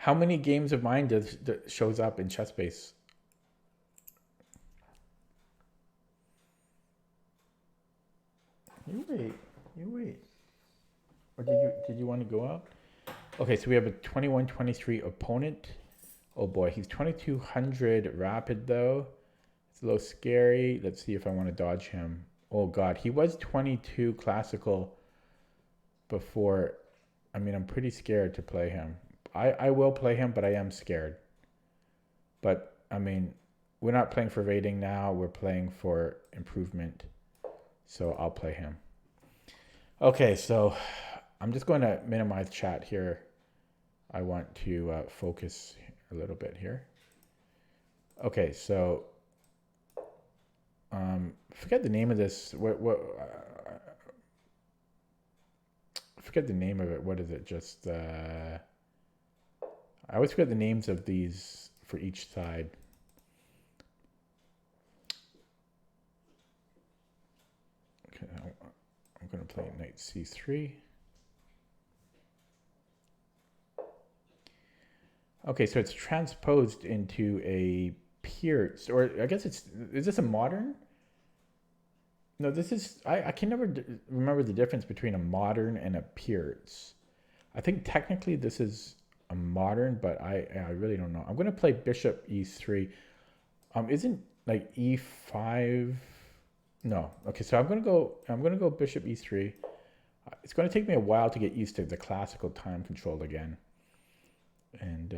How many games of mine that shows up in ChessBase? You wait. You wait. Or did you want to go out? Okay, so we have a 21-23 opponent. Oh boy, he's 2200 rapid though. It's a little scary. Let's see if I want to dodge him. Oh god, he was 22 classical before. I mean, I'm pretty scared to play him. I will play him, but I am scared. But I mean, we're not playing for rating now. We're playing for improvement. So I'll play him. Okay, so I'm just going to minimize chat here. I want to focus a little bit here. Okay, so forget the name of this. Forget the name of it. What is it? Just I always forget the names of these for each side. Okay, I'm going to play knight c3. Okay, so it's transposed into a Pierce, or I guess is this a modern? No, this is, I can never remember the difference between a modern and a Pierce. I think technically this is a modern, but I really don't know. I'm going to play bishop e3. Isn't like e5? No. Okay, so I'm going to go bishop e3. It's going to take me a while to get used to the classical time control again. And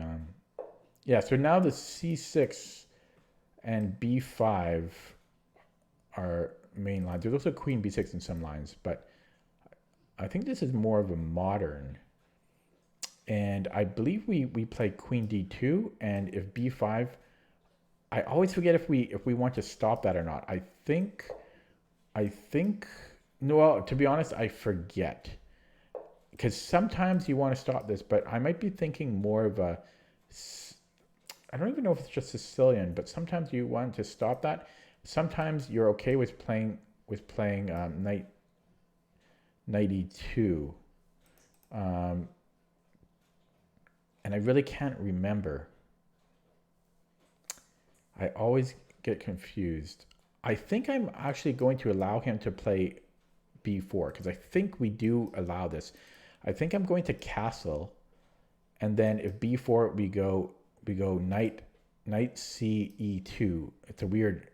yeah, so now the c6 and b5 are main lines. There's also queen b6 in some lines, but I think this is more of a modern. And I believe we play queen d2, and if b5, I always forget if we want to stop that or not. I think no, well, to be honest, I forget. Because sometimes you want to stop this, but I might be thinking more of a, I don't even know if it's just Sicilian, but sometimes you want to stop that. Sometimes you're okay with playing knight e2, and I really can't remember. I always get confused. I think I'm actually going to allow him to play b4 because I think we do allow this. I think I'm going to castle, and then if b4 we go knight c e2. It's a weird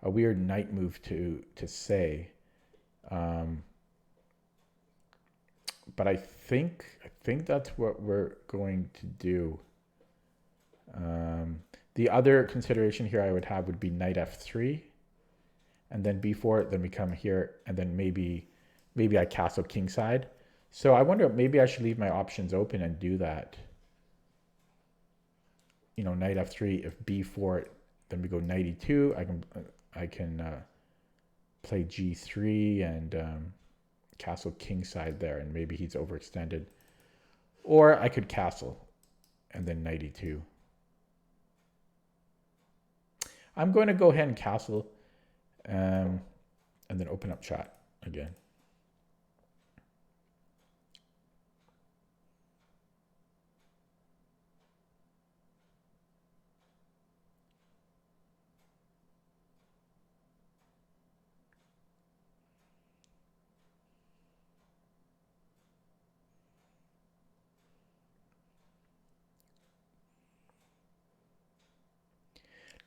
knight move to say, but I think that's what we're going to do. The other consideration here I would have would be knight f3, and then b4. Then we come here, and then maybe I castle kingside. So I wonder, maybe I should leave my options open and do that. You know, knight f3. If b4, then we go knight e2. I can play g3 and castle kingside there, and maybe he's overextended. Or I could castle and then knight e2. I'm going to go ahead and castle, and then open up chat again.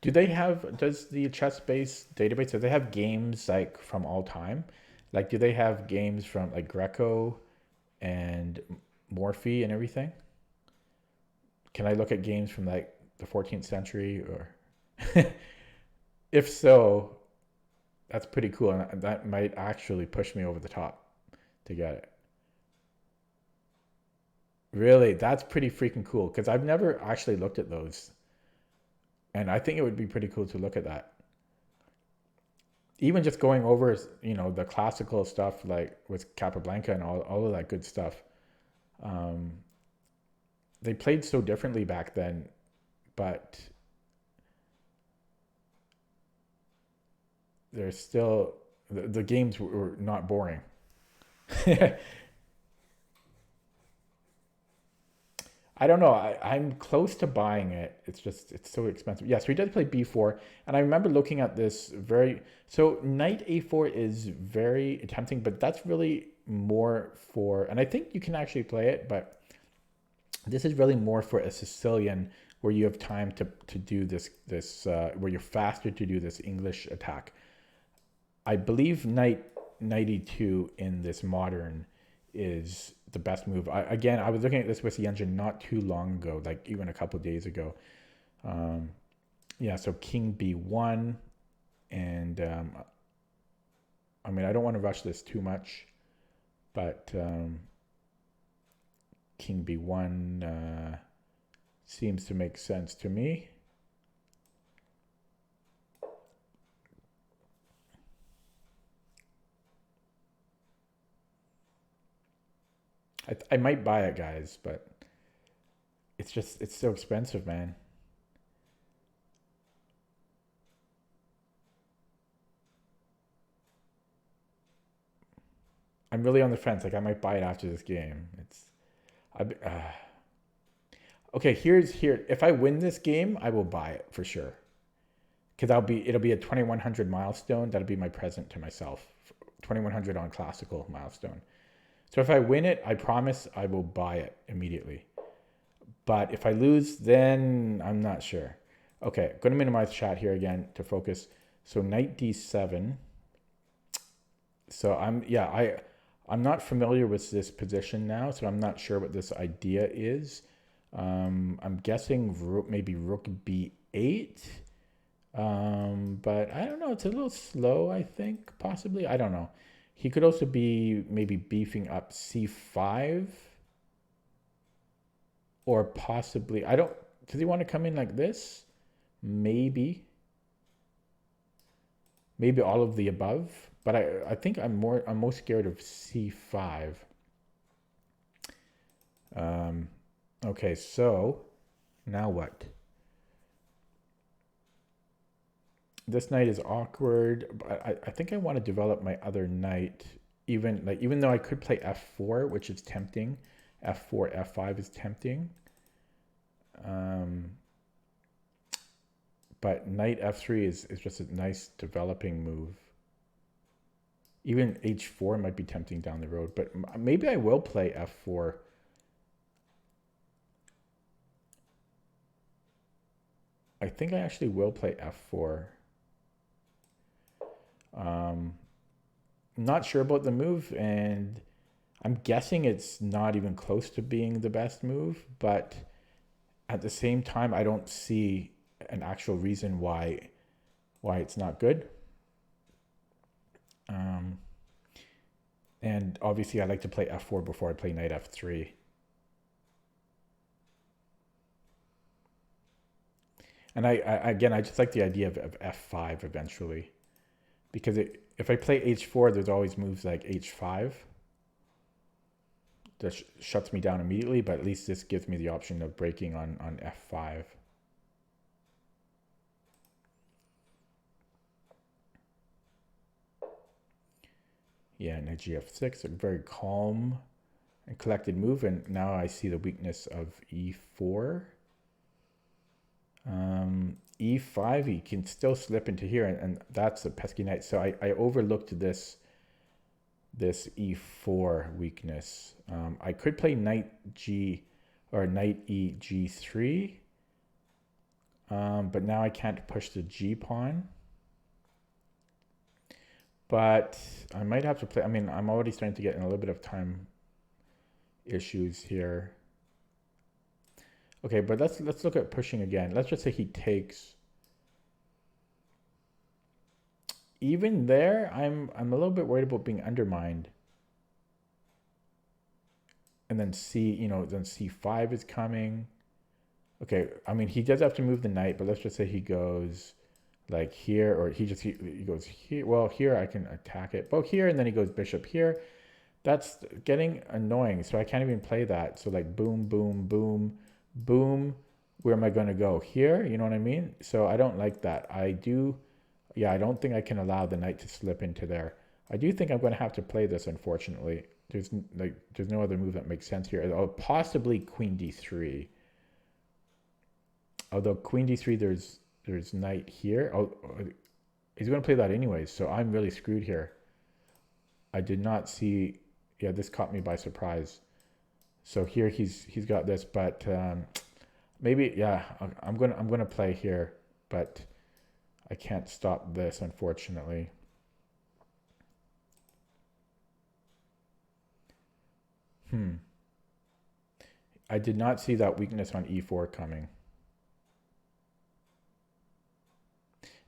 Does the ChessBase database, do they have games like from all time? Like, do they have games from like Greco and Morphy and everything? Can I look at games from like the 14th century or? If so, that's pretty cool. And that might actually push me over the top to get it. Really, that's pretty freaking cool because I've never actually looked at those. And I think it would be pretty cool to look at that. Even just going over, the classical stuff like with Capablanca and all of that good stuff. Um, they played so differently back then, but there's still, the games were not boring. I don't know. I'm close to buying it. It's just, it's so expensive. Yeah, so he does play b4. And I remember looking at this very, so knight a4 is very tempting, but that's really more for, and I think you can actually play it, but this is really more for a Sicilian where you have time to do where you're faster to do this English attack. I believe knight e2 in this modern is the best move. Again, I was looking at this with the engine not too long ago, like even a couple days ago. Yeah, so king b1, and I mean, I don't want to rush this too much, but king b1 seems to make sense to me. I might buy it, guys, but it's so expensive, man. I'm really on the fence. Like I might buy it after this game. Okay. Here. If I win this game, I will buy it for sure. Because it'll be a 2100 milestone. That'll be my present to myself. 2100 on classical milestone. So if I win it, I promise I will buy it immediately. But if I lose, then I'm not sure. Okay, I'm going to minimize chat here again to focus. So knight d7. So I'm not familiar with this position now, so I'm not sure what this idea is. I'm guessing maybe rook b8. But I don't know. It's a little slow, I think, possibly. I don't know. He could also be maybe beefing up c5. Or possibly, does he want to come in like this? Maybe. Maybe all of the above. But I think I'm most scared of c5. Okay, so now what? This knight is awkward, but I think I want to develop my other knight. Even though I could play f4, which is tempting. F4, f5 is tempting. But knight f3 is just a nice developing move. Even h4 might be tempting down the road, but maybe I will play f4. I think I actually will play f4. Not sure about the move, and I'm guessing it's not even close to being the best move, but at the same time, I don't see an actual reason why it's not good. And obviously, I like to play f4 before I play knight f3. And I just like the idea of f5 eventually. Because if I play h4, there's always moves like h5. That shuts me down immediately, but at least this gives me the option of breaking on f5. Yeah, knight gf6, a very calm and collected move, and now I see the weakness of e4. E5, he can still slip into here, and that's a pesky knight. So I overlooked this e4 weakness. I could play knight g or knight e g3, but now I can't push the g pawn. But I might have to play. I mean, I'm already starting to get in a little bit of time issues here. Okay, but let's look at pushing again. Let's just say he takes. Even there, I'm a little bit worried about being undermined. And then then c5 is coming. Okay, I mean, he does have to move the knight, but let's just say he goes like here, or he goes here. Well, here I can attack it. But here, and then he goes bishop here. That's getting annoying, so I can't even play that. So like boom, boom, boom, boom. Where am I going to go? Here? You know what I mean? So I don't like that. I don't think I can allow the knight to slip into there. I do think I'm going to have to play this, unfortunately. there's no other move that makes sense here. Oh, possibly queen d3. Although queen d3, there's knight here. Oh, he's going to play that anyways, so I'm really screwed here. I did not see. Yeah, this caught me by surprise. So here he's got this, but maybe yeah, I'm gonna play here, but I can't stop this unfortunately. I did not see that weakness on e4 coming.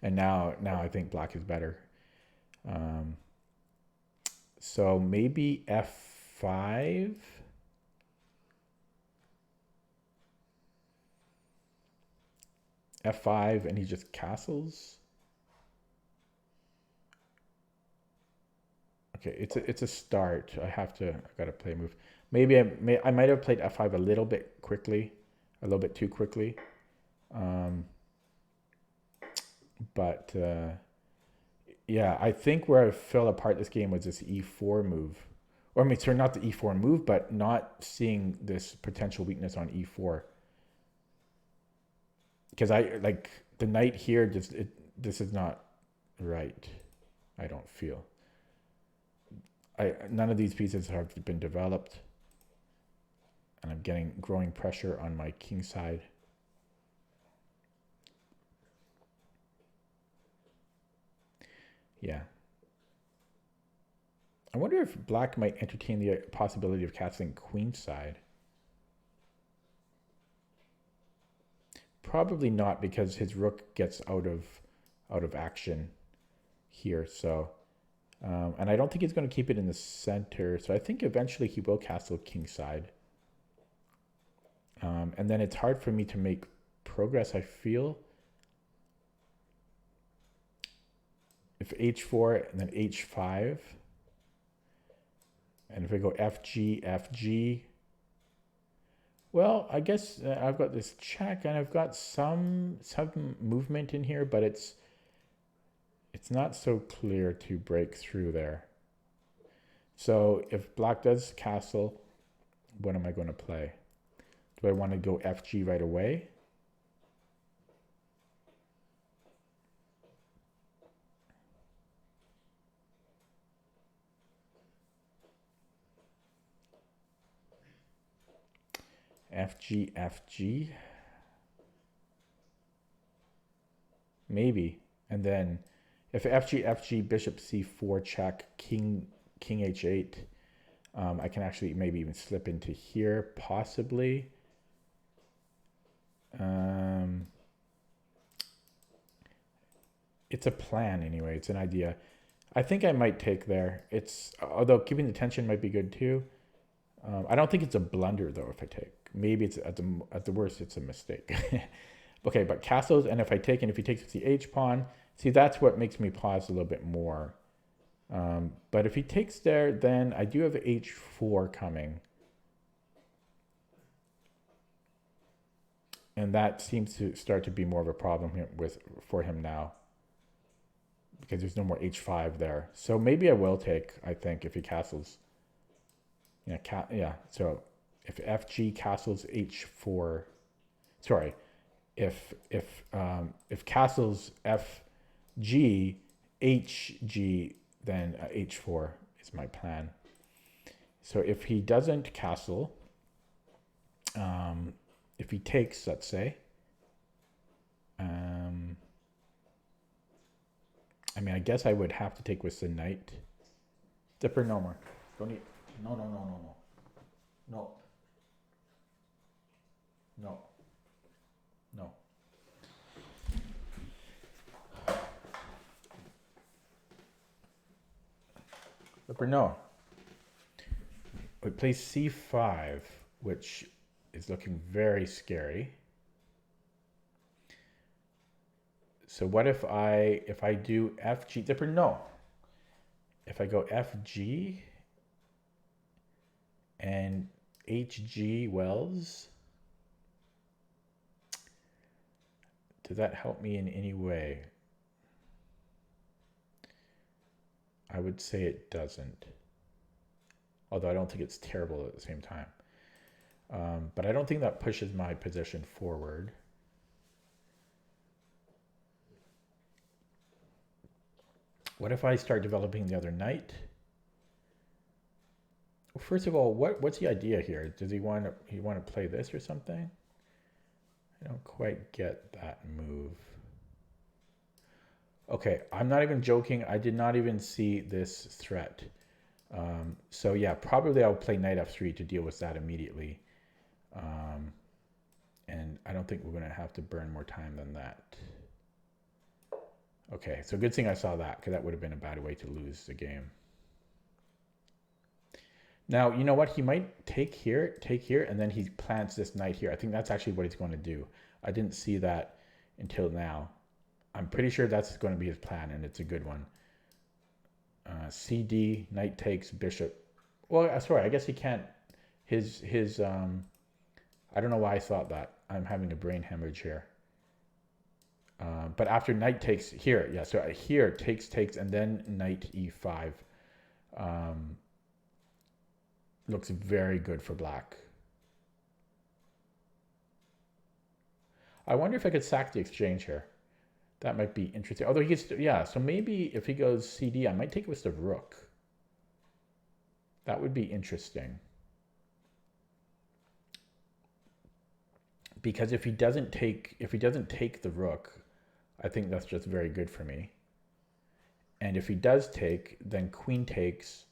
And now I think black is better. So maybe f5. f5 and he just castles. Okay, it's a start. I gotta play a move. Maybe I might have played f5 a little bit quickly, a little bit too quickly. But yeah, I think where I fell apart this game was this e4 move. Or I mean, sorry, not the e4 move, but not seeing this potential weakness on e4. Because I like the knight here, this is not right, I don't feel. None of these pieces have been developed. And I'm getting growing pressure on my king side. Yeah. I wonder if black might entertain the possibility of castling queenside. Probably not, because his rook gets out of action here. So, and I don't think he's going to keep it in the center. So I think eventually he will castle kingside. And then it's hard for me to make progress, I feel. If h4 and then h5. And if I go fg, fg. Well, I guess I've got this check and I've got some movement in here, but it's not so clear to break through there. So if black does castle, what am I going to play? Do I want to go fg right away? fg, fg. Maybe. And then if fg, fg, bishop c4 check, king h8, I can actually maybe even slip into here, possibly. It's a plan anyway. It's an idea. I think I might take there. Although keeping the tension might be good too. I don't think it's a blunder though if I take. Maybe it's at the worst it's a mistake. Okay, but castles, and if I take and if he takes with the h pawn, see that's what makes me pause a little bit more. But if he takes there, then I do have h4 coming. And that seems to start to be more of a problem for him now. Because there's no more h5 there. So maybe I will take, I think, if he castles. Yeah, so if fg castles h4, sorry, if castles fg, hg, then h4 is my plan. So if he doesn't castle, if he takes, let's say, I mean, I guess I would have to take with the knight. Dipper, no more. Don't need. No. No. No. No. Dipper, no. We play c5, which is looking very scary. So what if I do fg, Dipper, no. If I go fg and hg Wells, does that help me in any way? I would say it doesn't. although I don't think it's terrible at the same time. But I don't think that pushes my position forward. What if I start developing the other knight? Well, first of all, what's the idea here? Does he want to play this or something? I don't quite get that move. Okay, I'm not even joking. I did not even see this threat. So yeah, probably I'll play knight f3 to deal with that immediately. And I don't think we're going to have to burn more time than that. Okay, so good thing I saw that, because that would have been a bad way to lose the game. Now, you know what? He might take here, and then he plants this knight here. I think that's actually what he's going to do. I didn't see that until now. I'm pretty sure that's going to be his plan, and it's a good one. CD, knight takes, bishop. Well, sorry, I guess he can't. I don't know why I thought that. I'm having a brain hemorrhage here. But after knight takes here, yeah, so here takes, and then knight e5 looks very good for black. I wonder if I could sack the exchange here. That might be interesting. Although he gets, yeah, so maybe if he goes CD, I might take it with the rook. That would be interesting. Because if he doesn't take the rook, I think that's just very good for me. And if he does take, then queen takes.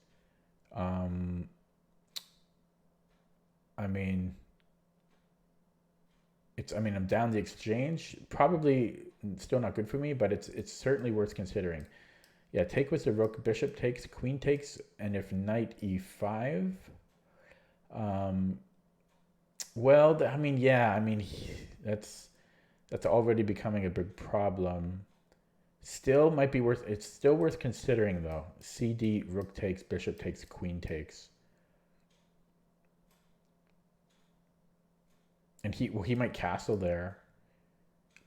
I mean, I'm down the exchange. Probably still not good for me, but it's certainly worth considering. Yeah, take with the rook, bishop takes, queen takes, and if knight e5, well, that's already becoming a big problem. Still might be worth. It's still worth considering though. CD, rook takes, bishop takes, queen takes. And he might castle there,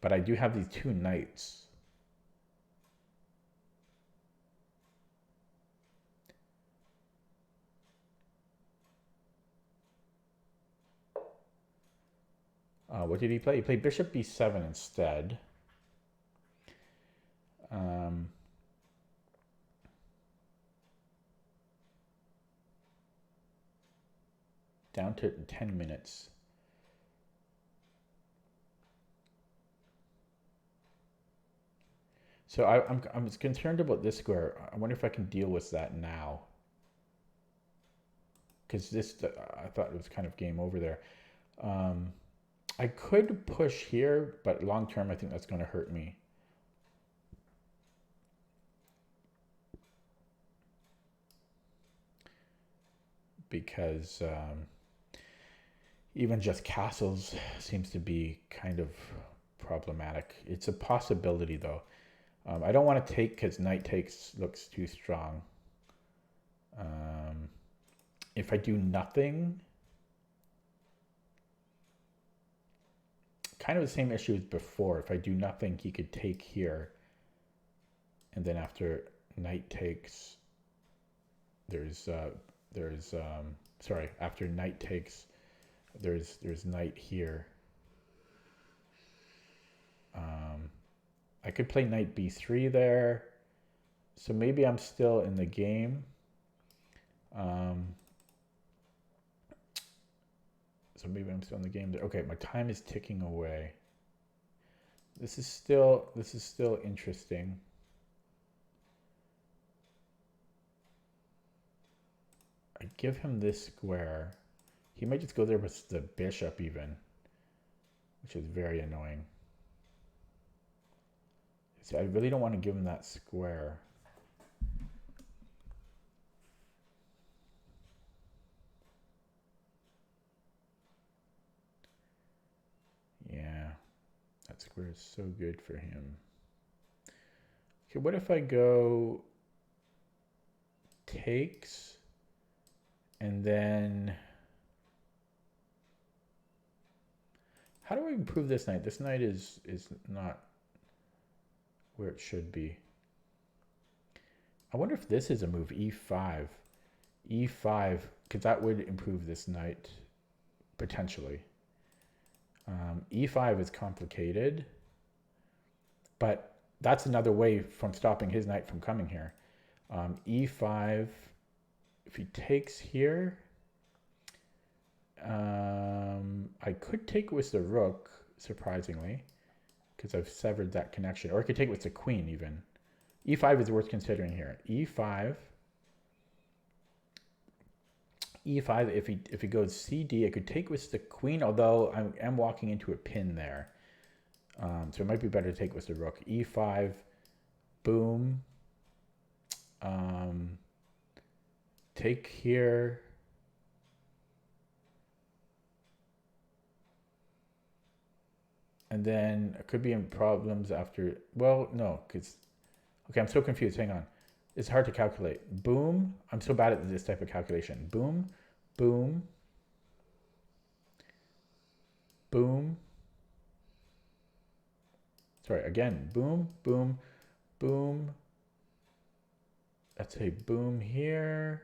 but I do have these two knights. What did he play? He played bishop b7 instead. Down to 10 minutes. So I'm concerned about this square. I wonder if I can deal with that now. Because I thought it was kind of game over there. I could push here, but long term I think that's going to hurt me. Because even just castles seems to be kind of problematic. It's a possibility though. I don't want to take because knight takes looks too strong. If I do nothing, kind of the same issue as before. If I do nothing, he could take here. And then after knight takes, after knight takes, there's knight here. I could play knight b3 there. So maybe I'm still in the game. Okay, my time is ticking away. This is still interesting. I give him this square. He might just go there with the bishop even, which is very annoying. See, I really don't want to give him that square. Yeah, that square is so good for him. Okay, what if I go takes and then how do I improve this knight? This knight is not where it should be. I wonder if this is a move, e5. E5, because that would improve this knight potentially. E5 is complicated, but that's another way from stopping his knight from coming here. E5, if he takes here, I could take with the rook, surprisingly, because I've severed that connection. Or I could take with the queen even. E5 is worth considering here. E5. E5, if he goes CD, I could take with the queen, although I am walking into a pin there. So it might be better to take with the rook. E5, boom. Take here. And then I could be in problems after, well, no, because, okay, I'm so confused. Hang on. It's hard to calculate. Boom. I'm so bad at this type of calculation. Boom, boom, boom. Sorry, again. Boom, boom, boom. Let's say boom here.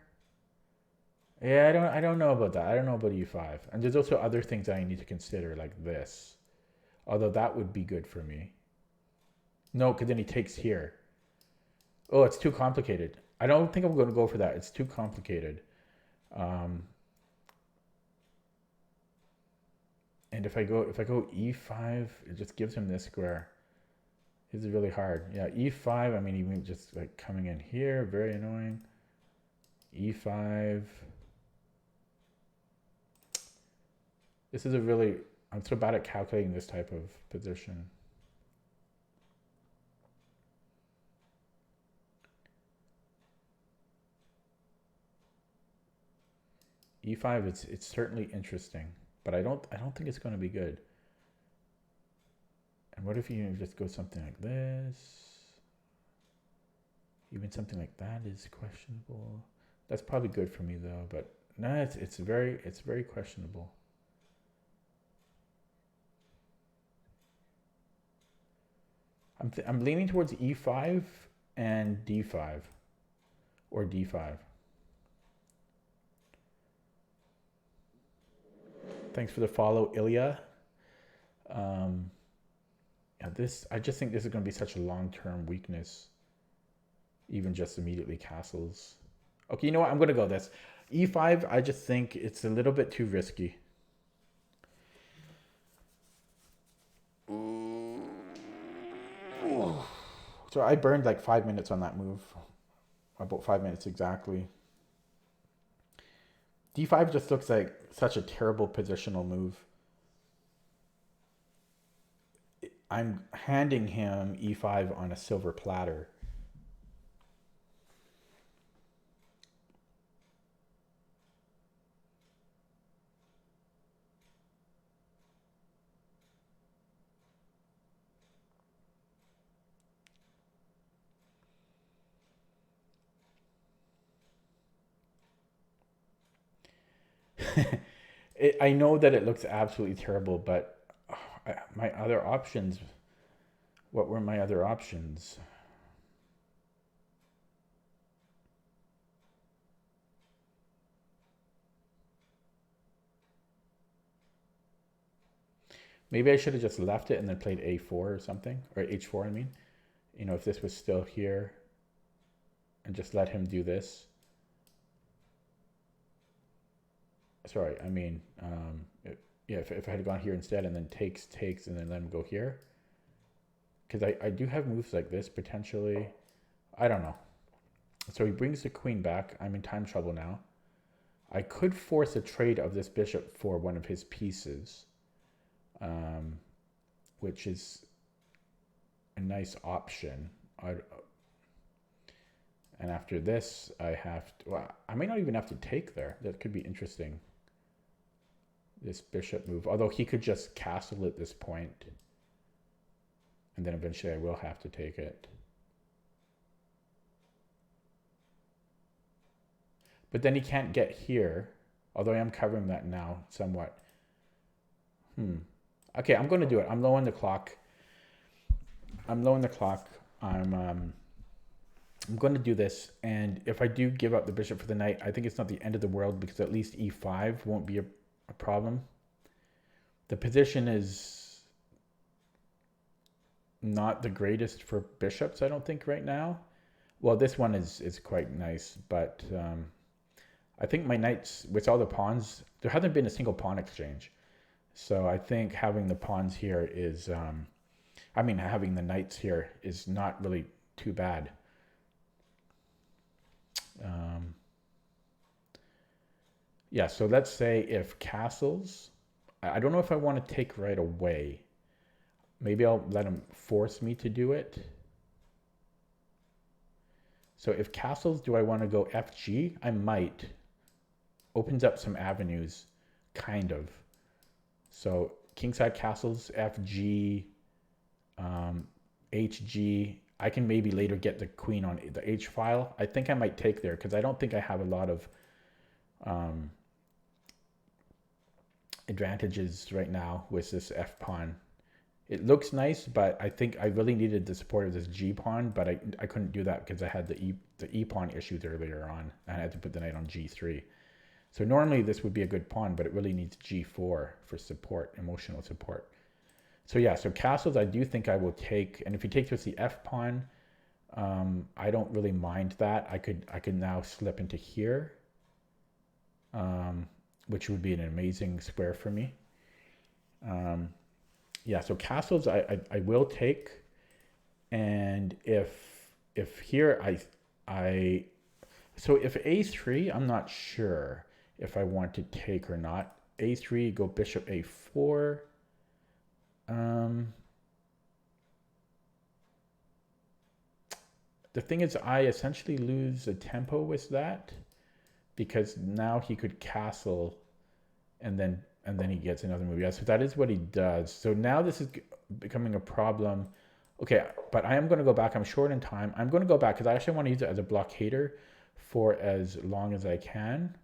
Yeah, I don't know about that. I don't know about E5. And there's also other things that I need to consider, like this. Although that would be good for me. No, because then he takes here. Oh, it's too complicated. I don't think I'm going to go for that. It's too complicated. And if I go E5, it just gives him this square. This is really hard. Yeah, E5, I mean, even just like coming in here, very annoying. E5. This is a really, I'm so bad at calculating this type of position. E5, it's certainly interesting, but I don't think it's going to be good. And what if you just go something like this? Even something like that is questionable. That's probably good for me though, but no, it's very questionable. I'm leaning towards E5 and D5 or D5. Thanks for the follow, Ilya. Yeah, I just think this is going to be such a long-term weakness. Even just immediately castles. Okay, you know what? I'm going to go this. E5, I just think it's a little bit too risky. So I burned like 5 minutes on that move. About 5 minutes exactly. D5 just looks like such a terrible positional move. I'm handing him E5 on a silver platter. I know that it looks absolutely terrible, but my other options, what were my other options? Maybe I should have just left it and then played A4 or something, or H4, I mean. You know, if this was still here and just let him do this. Sorry, I mean, yeah, if I had gone here instead and then takes, and then let him go here. Because I do have moves like this potentially. I don't know. So he brings the queen back. I'm in time trouble now. I could force a trade of this bishop for one of his pieces, which is a nice option. And after this, I have to, well, I may not even have to take there. That could be interesting. This bishop move, although he could just castle at this point, and then eventually I will have to take it. But then he can't get here, although I am covering that now somewhat. Okay, I'm going to do it. I'm low on the clock. I'm I'm going to do this, and if I do give up the bishop for the knight, I think it's not the end of the world because at least e5 won't be a problem. The position is not the greatest for bishops, I don't think, right now. Well, this one is quite nice, but I think my knights, with all the pawns, there hasn't been a single pawn exchange. So I think having the pawns here is, having the knights here is not really too bad. Yeah, so let's say if castles, I don't know if I want to take right away. Maybe I'll let him force me to do it. So if castles, do I want to go FG? I might. Opens up some avenues, kind of. So kingside castles, FG, HG. I can maybe later get the queen on the H file. I think I might take there because I don't think I have a lot of advantages right now with this F pawn. It looks nice, but I think I really needed the support of this G pawn, but I couldn't do that because I had the E pawn issues earlier on. I had to put the knight on G3. So normally this would be a good pawn, but it really needs G4 for support, emotional support. So yeah, so castles I do think I will take, and if he takes with the F pawn, I don't really mind that. I could now slip into here, which would be an amazing square for me. Yeah, so castles I will take, and if here so if A3, I'm not sure if I want to take or not. A3, go bishop A4. The thing is, I essentially lose the tempo with that because now he could castle, and then he gets another move. Yeah, so that is what he does. So now this is becoming a problem. Okay, but I am going to go back. I'm short in time. I'm going to go back because I actually want to use it as a blockader for as long as I can.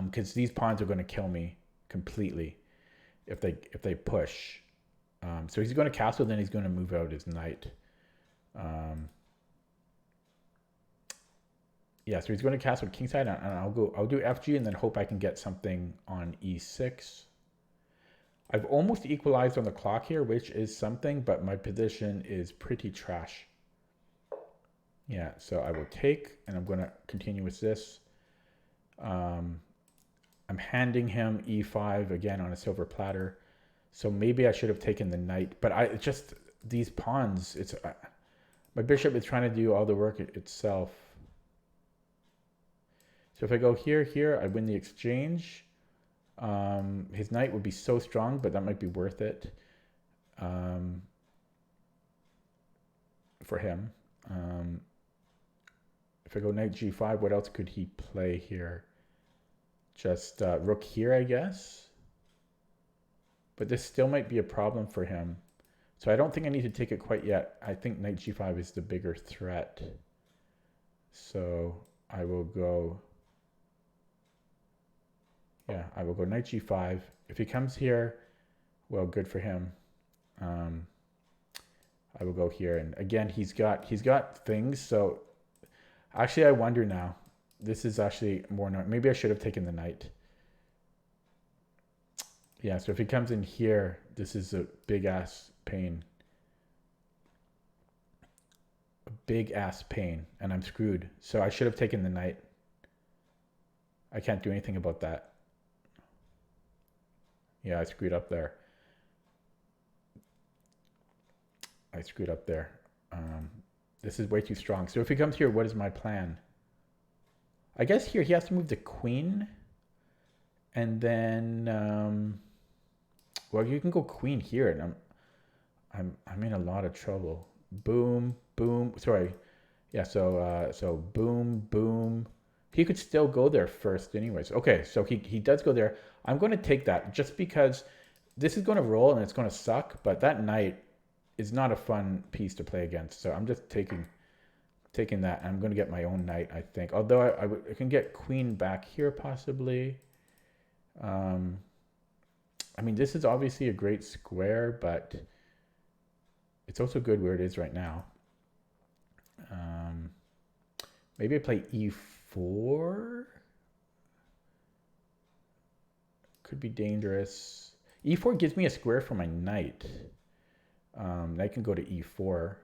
Because these pawns are going to kill me completely if they push. So he's going to castle, then he's going to move out his knight. Yeah, so he's going to castle kingside, and I'll do FG and then hope I can get something on E6. I've almost equalized on the clock here, which is something, but my position is pretty trash. Yeah, so I will take, and I'm going to continue with this. I'm handing him E5 again on a silver platter. So maybe I should have taken the knight, but these pawns, my bishop is trying to do all the work itself. So if I go here, I win the exchange. His knight would be so strong, but that might be worth it for him. If I go knight G5, what else could he play here? Just rook here, I guess. But this still might be a problem for him. So I don't think I need to take it quite yet. I think knight G5 is the bigger threat. So I will go... Yeah, I will go knight G5. If he comes here, well, good for him. I will go here, and again, he's got things. So actually, I wonder now. This is actually more. Maybe I should have taken the knight. Yeah. So if he comes in here, this is a big ass pain. A big ass pain, and I'm screwed. So I should have taken the knight. I can't do anything about that. Yeah, I screwed up there. This is way too strong. So if he comes here, what is my plan? I guess here he has to move the queen. And then, well, you can go queen here. And I'm in a lot of trouble. Boom, boom. Sorry. Yeah, so boom, boom. He could still go there first anyways. Okay, so he does go there. I'm going to take that just because this is going to roll and it's going to suck, but that knight is not a fun piece to play against. So I'm just taking that. I'm going to get my own knight, I think. Although I can get queen back here possibly. I mean, this is obviously a great square, but it's also good where it is right now. Maybe I play e4. Could be dangerous. E4 gives me a square for my knight. Knight can go to e4.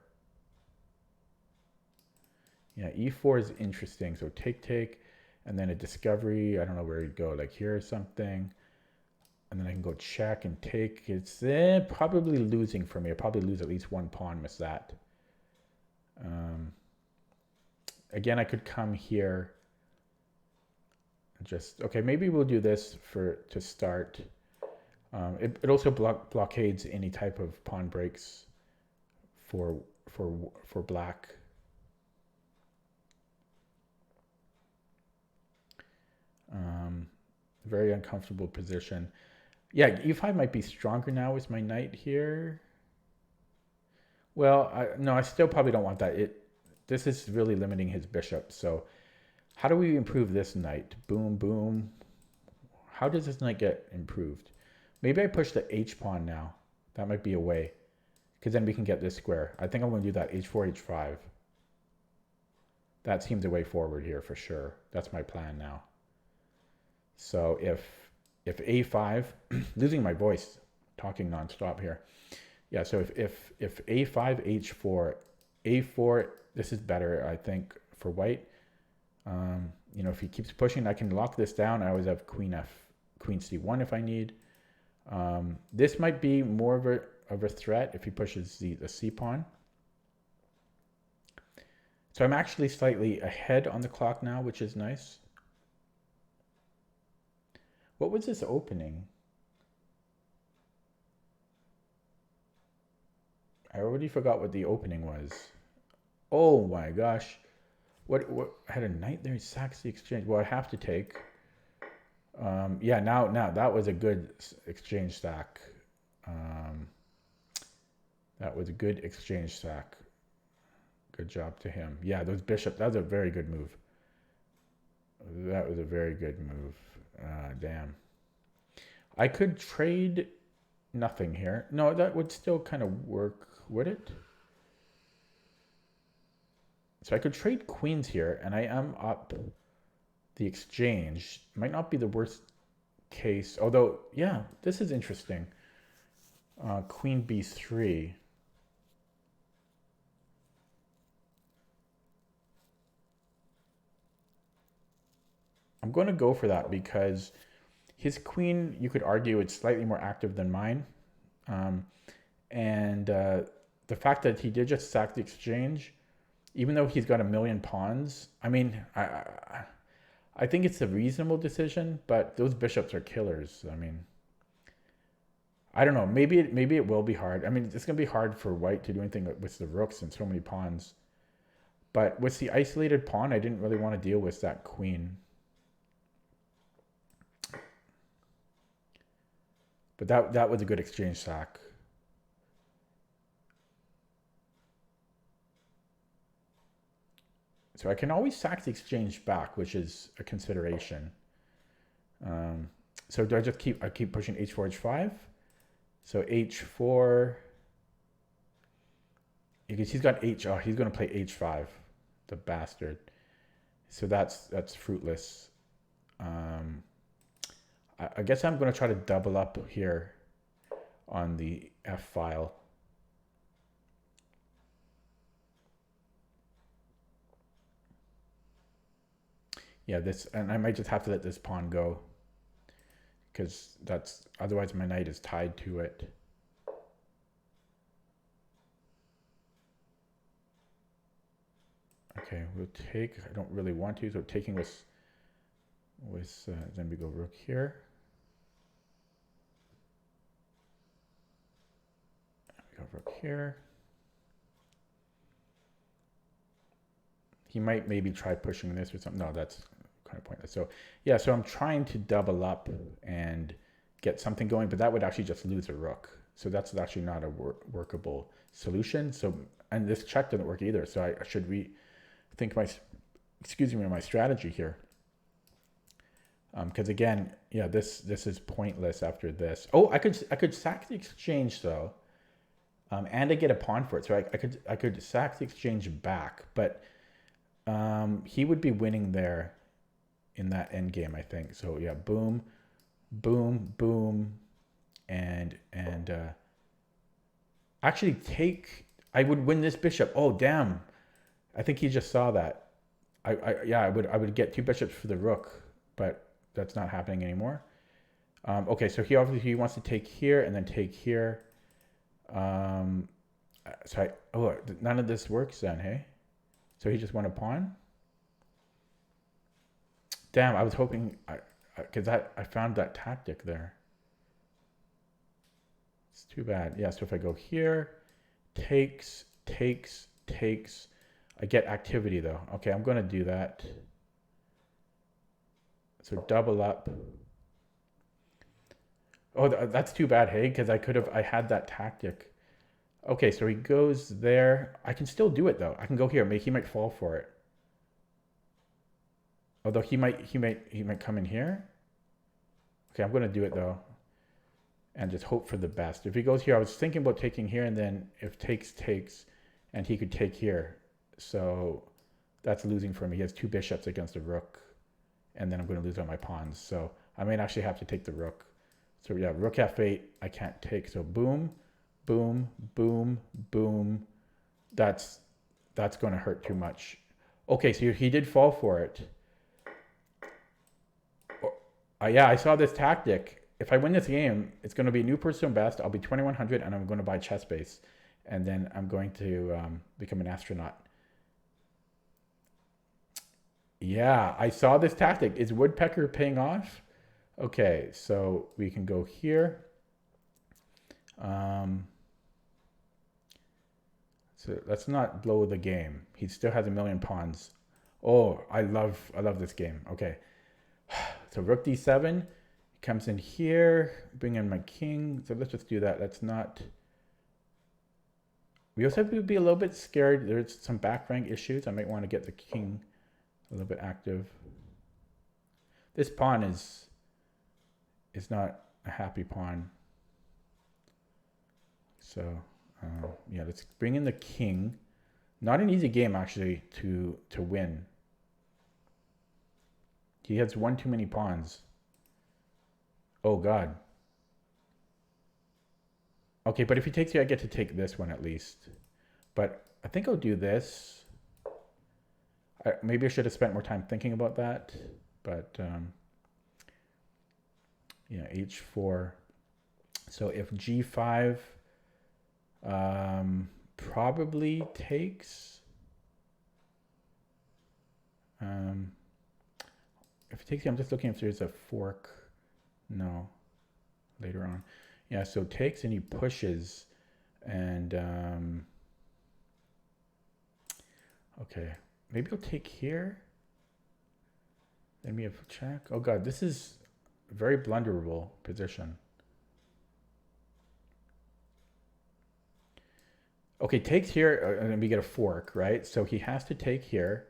Yeah, e4 is interesting. So take, and then a discovery. I don't know where you'd go, like here or something. And then I can go check and take. It's probably losing for me. I'll probably lose at least one pawn with that. Again, I could come here. Okay, maybe we'll do this to start. It also blockades any type of pawn breaks for black. Very uncomfortable position. Yeah, e5 might be stronger now with my knight here. Well, no, I still probably don't want that. This is really limiting his bishop. So how do we improve this knight? Boom, boom. How does this knight get improved? Maybe I push the h pawn now. That might be a way. Because then we can get this square. I think I'm going to do that h4, h5. That seems a way forward here for sure. That's my plan now. So if a5, losing my voice, talking nonstop here. Yeah, so if a5, h4, a4, this is better, I think, for white. You know, if he keeps pushing, I can lock this down. I always have queen c1 if I need. This might be more of a threat if he pushes the c pawn. So I'm actually slightly ahead on the clock now, which is nice. What was this opening? I already forgot what the opening was. Oh my gosh. What I had a knight there, he sacks the exchange. Well, I have to take. Yeah, now that was a good exchange sack. That was a good exchange sack. Good job to him. Yeah, those bishops, that was a very good move. That was a very good move. Damn. I could trade nothing here. No, that would still kind of work, would it? So I could trade queens here, and I am up the exchange. Might not be the worst case. Although, yeah, this is interesting. Queen b3. I'm going to go for that because his queen, you could argue, it's slightly more active than mine. The fact that he did just sack the exchange, even though he's got a million pawns, I mean, I think it's a reasonable decision, but those bishops are killers. I mean, I don't know. Maybe it will be hard. I mean, it's going to be hard for white to do anything with the rooks and so many pawns. But with the isolated pawn, I didn't really want to deal with that queen. But that was a good exchange sack. So I can always sack the exchange back, which is a consideration. So do I just keep pushing h4, h5? So h4, because he's got he's going to play h5, the bastard. So that's fruitless. I guess I'm going to try to double up here on the F file. Yeah, and I might just have to let this pawn go because otherwise my knight is tied to it. Okay, we'll take. I don't really want to, so taking with then we go rook here. We go rook here. He might maybe try pushing this or something. No, that's kind of pointless. So yeah, so I'm trying to double up and get something going, but that would actually just lose a rook. So that's actually not a workable solution. So, and this check didn't work either. So I should rethink my strategy here. Because again, yeah, this is pointless after this. Oh, I could sack the exchange though, and I get a pawn for it. So I could sack the exchange back, but He would be winning there in that end game, I think. So yeah, boom, boom, boom, and actually take. I would win this bishop. Oh damn! I think he just saw that. Yeah, I would get two bishops for the rook, but that's not happening anymore. Okay, so he obviously wants to take here and then take here. None of this works then, hey? So he just won a pawn. Damn, I was hoping, because I found that tactic there. It's too bad. Yeah, so if I go here, takes, takes, takes. I get activity though. Okay, I'm going to do that. So double up. Oh, that's too bad, hey, because I had that tactic. Okay, so he goes there. I can still do it though. I can go here. He might fall for it. Although he might come in here. Okay, I'm going to do it though. And just hope for the best. If he goes here, I was thinking about taking here, and then if takes, and he could take here. So that's losing for me. He has two bishops against a rook, and then I'm going to lose on my pawns. So I might actually have to take the rook. So yeah, rook f8, I can't take. So boom, boom, boom, boom. That's going to hurt too much. Okay, so he did fall for it. Yeah, I saw this tactic. If I win this game, it's going to be a new personal best. I'll be 2100 and I'm going to buy ChessBase. And then I'm going to become an astronaut. Yeah, I saw this tactic. Is Woodpecker paying off? Okay, so we can go here. So let's not blow the game. He still has a million pawns. Oh, I love this game. Okay. So rook d7 comes in here, bring in my king. So let's just do that. That's not. We also have to be a little bit scared. There's some back rank issues. I might want to get the king a little bit active. This pawn is not a happy pawn. So yeah, let's bring in the king. Not an easy game actually to win. He has one too many pawns. Oh God. Okay, but if he takes here, I get to take this one at least. But I think I'll do this. Maybe I should have spent more time thinking about that. But yeah, h4. So if g5 probably takes. If it takes, I'm just looking if there's a fork. No, later on. Yeah, so takes and he pushes, and okay, maybe I'll take here. Then we have check. Oh God, this is a very blunderable position. Okay, takes here, and then we get a fork, right? So he has to take here,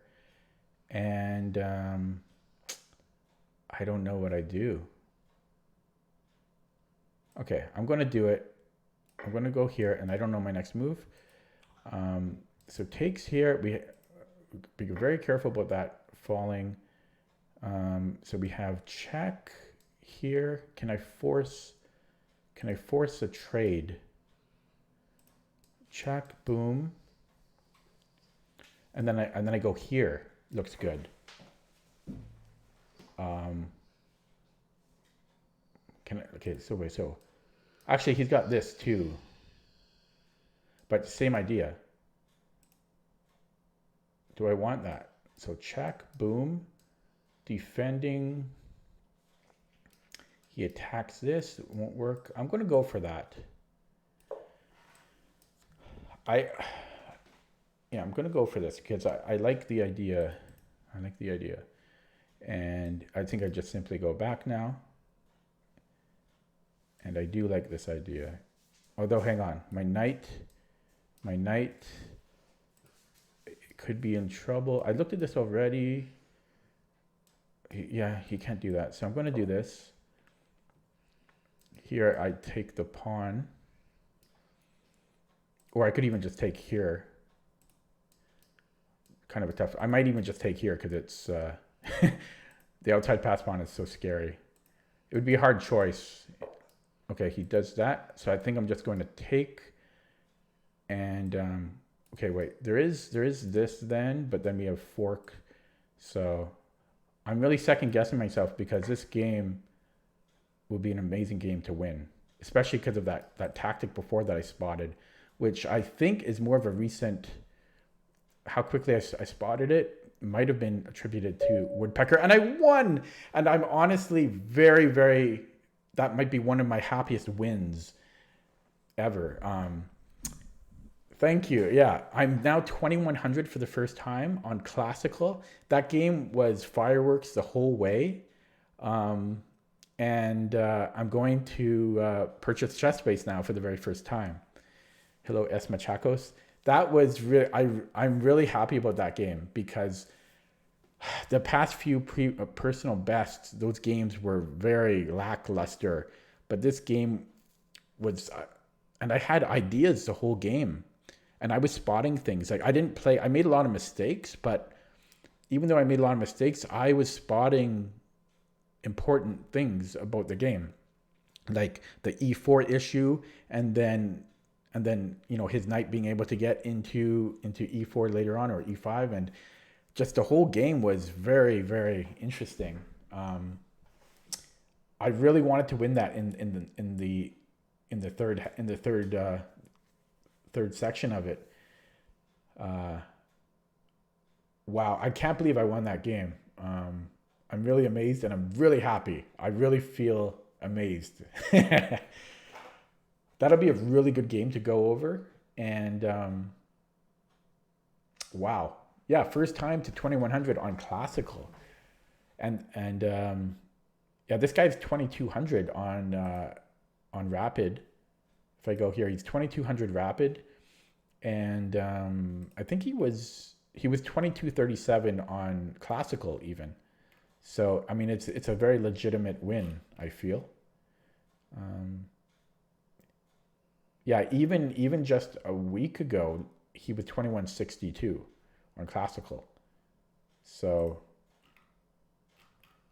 and I don't know what I do. Okay, I'm going to do it. I'm going to go here, and I don't know my next move. So takes here. We be very careful about that falling. So we have check here. Can I force a trade? Check, boom. And then I go here. Looks good. Okay, so actually he's got this too. But same idea. Do I want that? So check, boom, defending. He attacks this, it won't work. I'm going to go for that. I'm going to go for this because I like the idea. I like the idea. And I think I just simply go back now. And I do like this idea. Although, hang on, my knight could be in trouble. I looked at this already. Yeah, he can't do that. So I'm going to do this. Here, I take the pawn. Or I could even just take here. kind of a tough. I might even just take here because it's the outside pass pawn is so scary. It would be a hard choice. Okay, he does that. So I think I'm just going to take. And okay, wait. There is this then, but then we have fork. So I'm really second guessing myself because this game will be an amazing game to win, especially because of that tactic before that I spotted, which I think is more of a recent. How quickly I spotted it might have been attributed to Woodpecker, and I won. And I'm honestly very, very. That might be one of my happiest wins ever. Thank you. Yeah, I'm now 2100 for the first time on Classical. That game was fireworks the whole way. And I'm going to purchase ChessBase now for the very first time. Hello, S. Machakos. That was really, I'm really happy about that game because the past few personal bests, those games were very lackluster. But this game was, and I had ideas the whole game. And I was spotting things. Like I made a lot of mistakes, but even though I made a lot of mistakes, I was spotting important things about the game. Like the E4 issue, and then his knight being able to get into E4 later on, or E5, and just the whole game was very, very interesting. I really wanted to win that in the third section of it. Wow, I can't believe I won that game. I'm really amazed and I'm really happy. I really feel amazed. That'll be a really good game to go over. And wow, yeah, first time to 2100 on Classical, and yeah, this guy's 2200 on Rapid. If I go here, he's 2200 Rapid, and I think he was 2237 on Classical even. So I mean, it's a very legitimate win, I feel. Yeah, even just a week ago, he was 2162 on Classical. So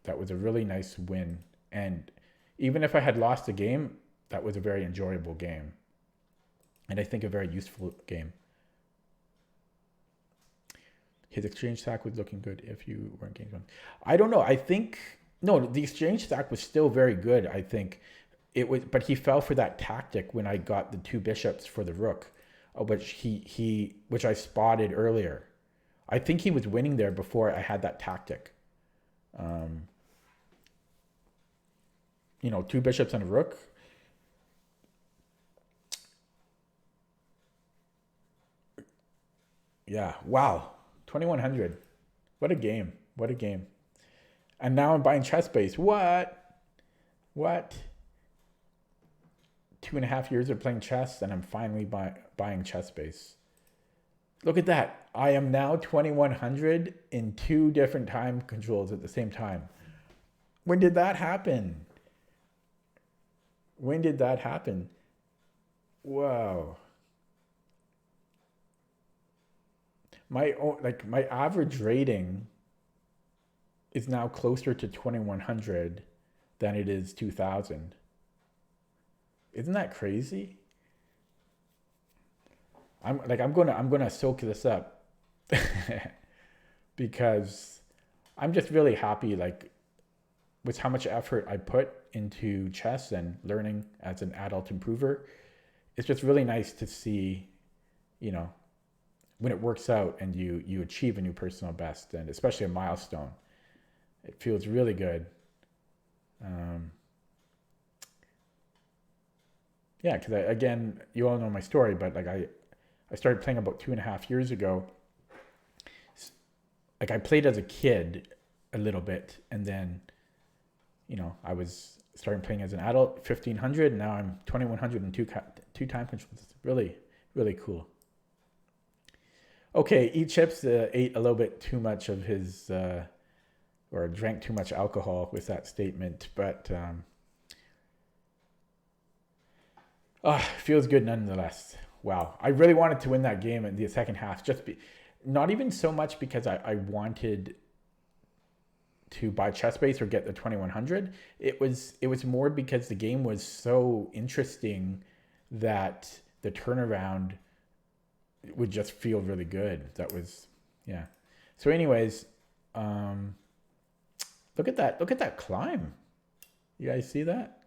that was a really nice win. And even if I had lost the game, that was a very enjoyable game. And I think a very useful game. His exchange stack was looking good if you weren't game one. I don't know. I think, no, the exchange stack was still very good, I think. It was, but he fell for that tactic when I got the two bishops for the rook, which I spotted earlier. I think he was winning there before I had that tactic. Two bishops and a rook. Yeah, wow. 2100. What a game. What a game. And now I'm buying ChessBase. What? 2.5 years of playing chess and I'm finally buying ChessBase. Look at that. I am now 2100 in 2 different time controls at the same time. When did that happen? Wow. My average rating is now closer to 2100 than it is 2000. Isn't that crazy? I'm gonna soak this up because I'm just really happy with how much effort I put into chess and learning as an adult improver. It's just really nice to see, when it works out and you achieve a new personal best, and especially a milestone. It feels really good. Yeah, because again, you all know my story, but I started playing about 2.5 years ago. I played as a kid a little bit, and then, I was starting playing as an adult, 1500, and now I'm 2100 and two time controls. It's really, really cool. Okay, Eat Chips ate a little bit too much of his, or drank too much alcohol with that statement, but feels good nonetheless. Wow, I really wanted to win that game in the second half. not even so much because I wanted to buy ChessBase or get the 2100. It was more because the game was so interesting that the turnaround would just feel really good. That was, yeah. So anyways, look at that. Look at that climb. You guys see that?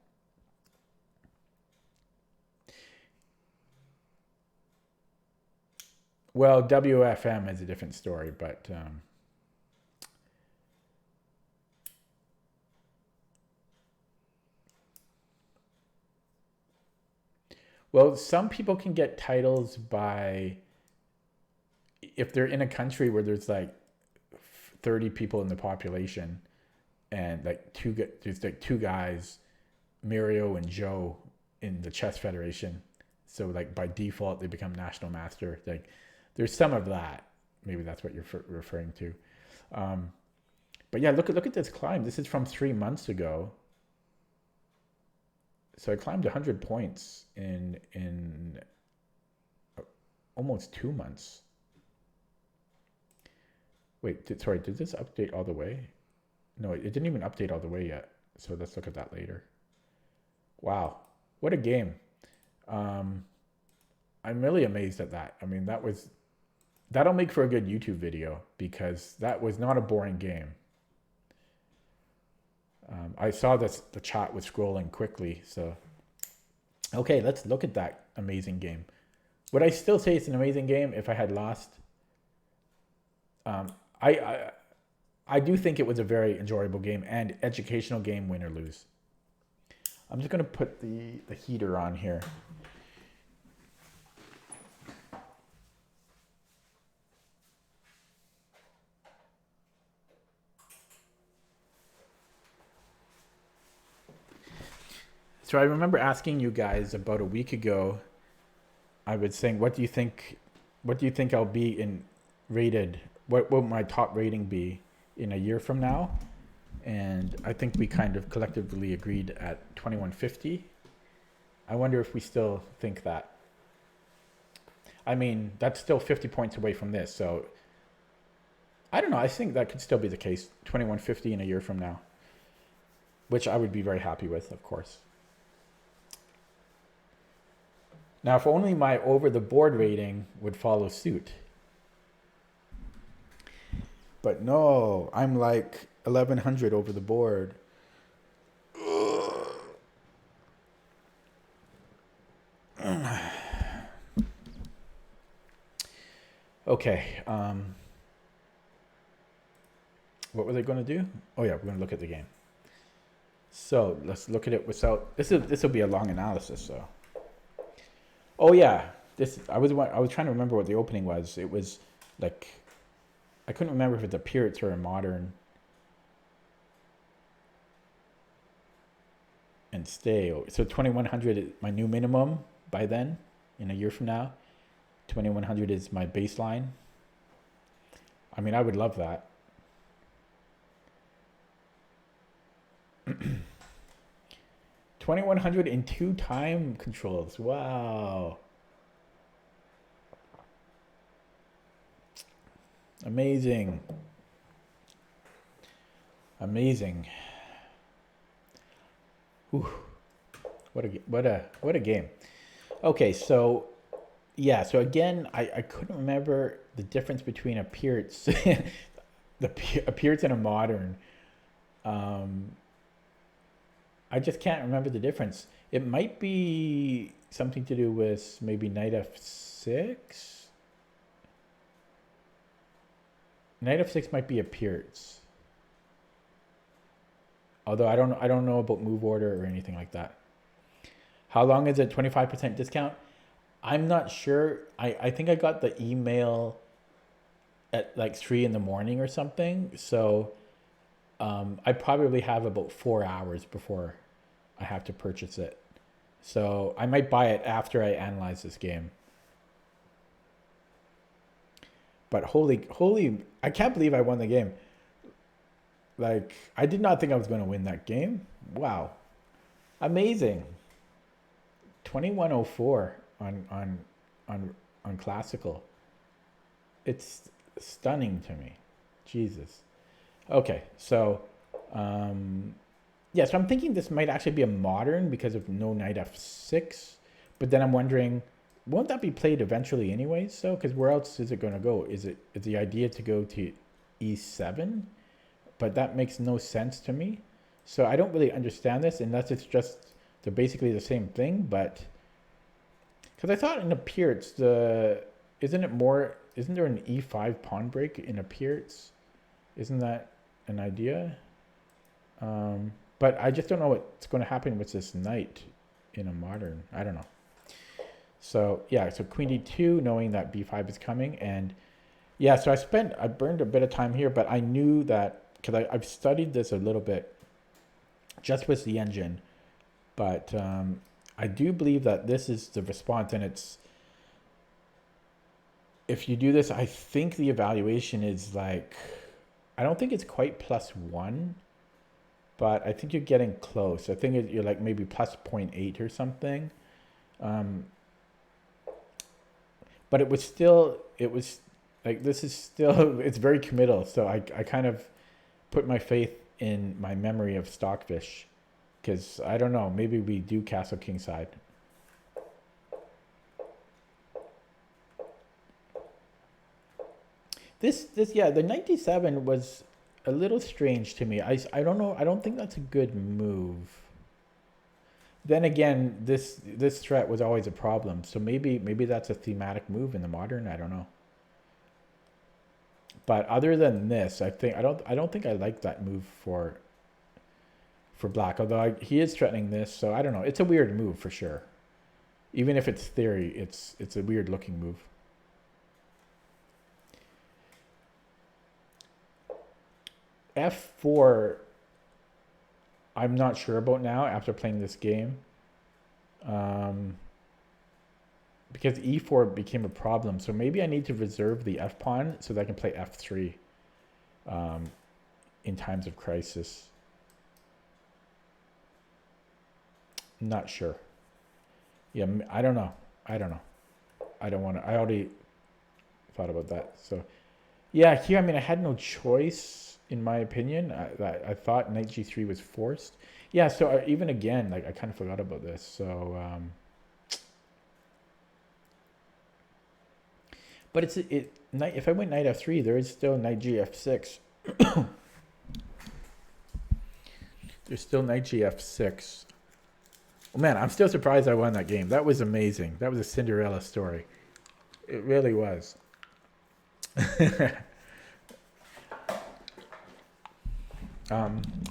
Well, WFM is a different story, but well, some people can get titles by if they're in a country where there's like 30 people in the population and like there's like two guys, Mario and Joe, in the chess federation. So like by default they become national master. Like there's some of that. Maybe that's what you're referring to. But yeah, look at this climb. This is from 3 months ago. So I climbed 100 points in almost 2 months. Wait, sorry, did this update all the way? No, it didn't even update all the way yet. So let's look at that later. Wow, what a game. I'm really amazed at that. I mean, that'll make for a good YouTube video because that was not a boring game. I saw the chat was scrolling quickly, so okay, let's look at that amazing game. Would I still say it's an amazing game if I had lost? I do think it was a very enjoyable game and educational game, win or lose. I'm just gonna put the heater on here. So I remember asking you guys about a week ago. I was saying, what do you think I'll be in rated? What will my top rating be in a year from now? And I think we kind of collectively agreed at 2150. I wonder if we still think that. I mean, that's still 50 points away from this, so I don't know. I think that could still be the case. 2150 in a year from now, which I would be very happy with, of course. Now, if only my over the board rating would follow suit. But no, I'm like 1100 over the board. Okay. What were they going to do? Oh yeah, we're going to look at the game. So let's look at it without. This will be a long analysis. So. Oh yeah, I was trying to remember what the opening was. It was like I couldn't remember if it's a Pirates or a modern. And stay. So 2100 is my new minimum by then. In a year from now, 2100 is my baseline. I mean, I would love that. 2100 in 2 time controls. Wow. Amazing. Amazing. Whew. What a game. Okay, so yeah, so again, I couldn't remember the difference between a Pirates a Pirates and a modern. I just can't remember the difference. It might be something to do with maybe knight f6. Knight f6 might be a Pirates. Although I don't know about move order or anything like that. How long is it? 25% discount? I'm not sure. I think I got the email at like 3 in the morning or something. So I probably have about 4 hours before I have to purchase it. So I might buy it after I analyze this game. But holy, I can't believe I won the game. Like, I did not think I was going to win that game. Wow. Amazing. 2104 on classical. It's stunning to me. Jesus. Okay, so yeah, so I'm thinking this might actually be a modern because of no knight f6, but then I'm wondering, won't that be played eventually anyways? So, because where else is it going to go? Is the idea to go to e7? But that makes no sense to me. So I don't really understand this unless it's just they're basically the same thing. But because I thought in a Peerts isn't there an e5 pawn break in a Peerts? Isn't that an idea? But I just don't know what's going to happen with this knight in a modern. I don't know. So yeah, so queen d2, knowing that b5 is coming, and yeah, so I burned a bit of time here, but I knew that because I've studied this a little bit just with the engine, but I do believe that this is the response, and it's, if you do this, I think the evaluation is like, I don't think it's quite +1, but I think you're getting close. I think you're like maybe +0.8 or something. But it was like, this is still, it's very committal. So I kind of put my faith in my memory of Stockfish, because I don't know, maybe we do castle kingside. Yeah, the 97 was a little strange to me. I don't know. I don't think that's a good move. Then again, this threat was always a problem. So maybe that's a thematic move in the modern. I don't know. But other than this, I don't think I like that move for black. Although he is threatening this, so I don't know. It's a weird move for sure. Even if it's theory, it's a weird looking move. F4, I'm not sure about now after playing this game. Because e4 became a problem. So maybe I need to reserve the f pawn so that I can play f3 in times of crisis. Not sure. Yeah, I don't know. I don't want to. I already thought about that. So yeah, here, I mean, I had no choice, in my opinion. I thought knight g3 was forced. Yeah, so even again, like, I kind of forgot about this. So, but if I went knight f3, there is still knight gf6. There's still knight gf6. Oh, man, I'm still surprised I won that game. That was amazing. That was a Cinderella story. It really was.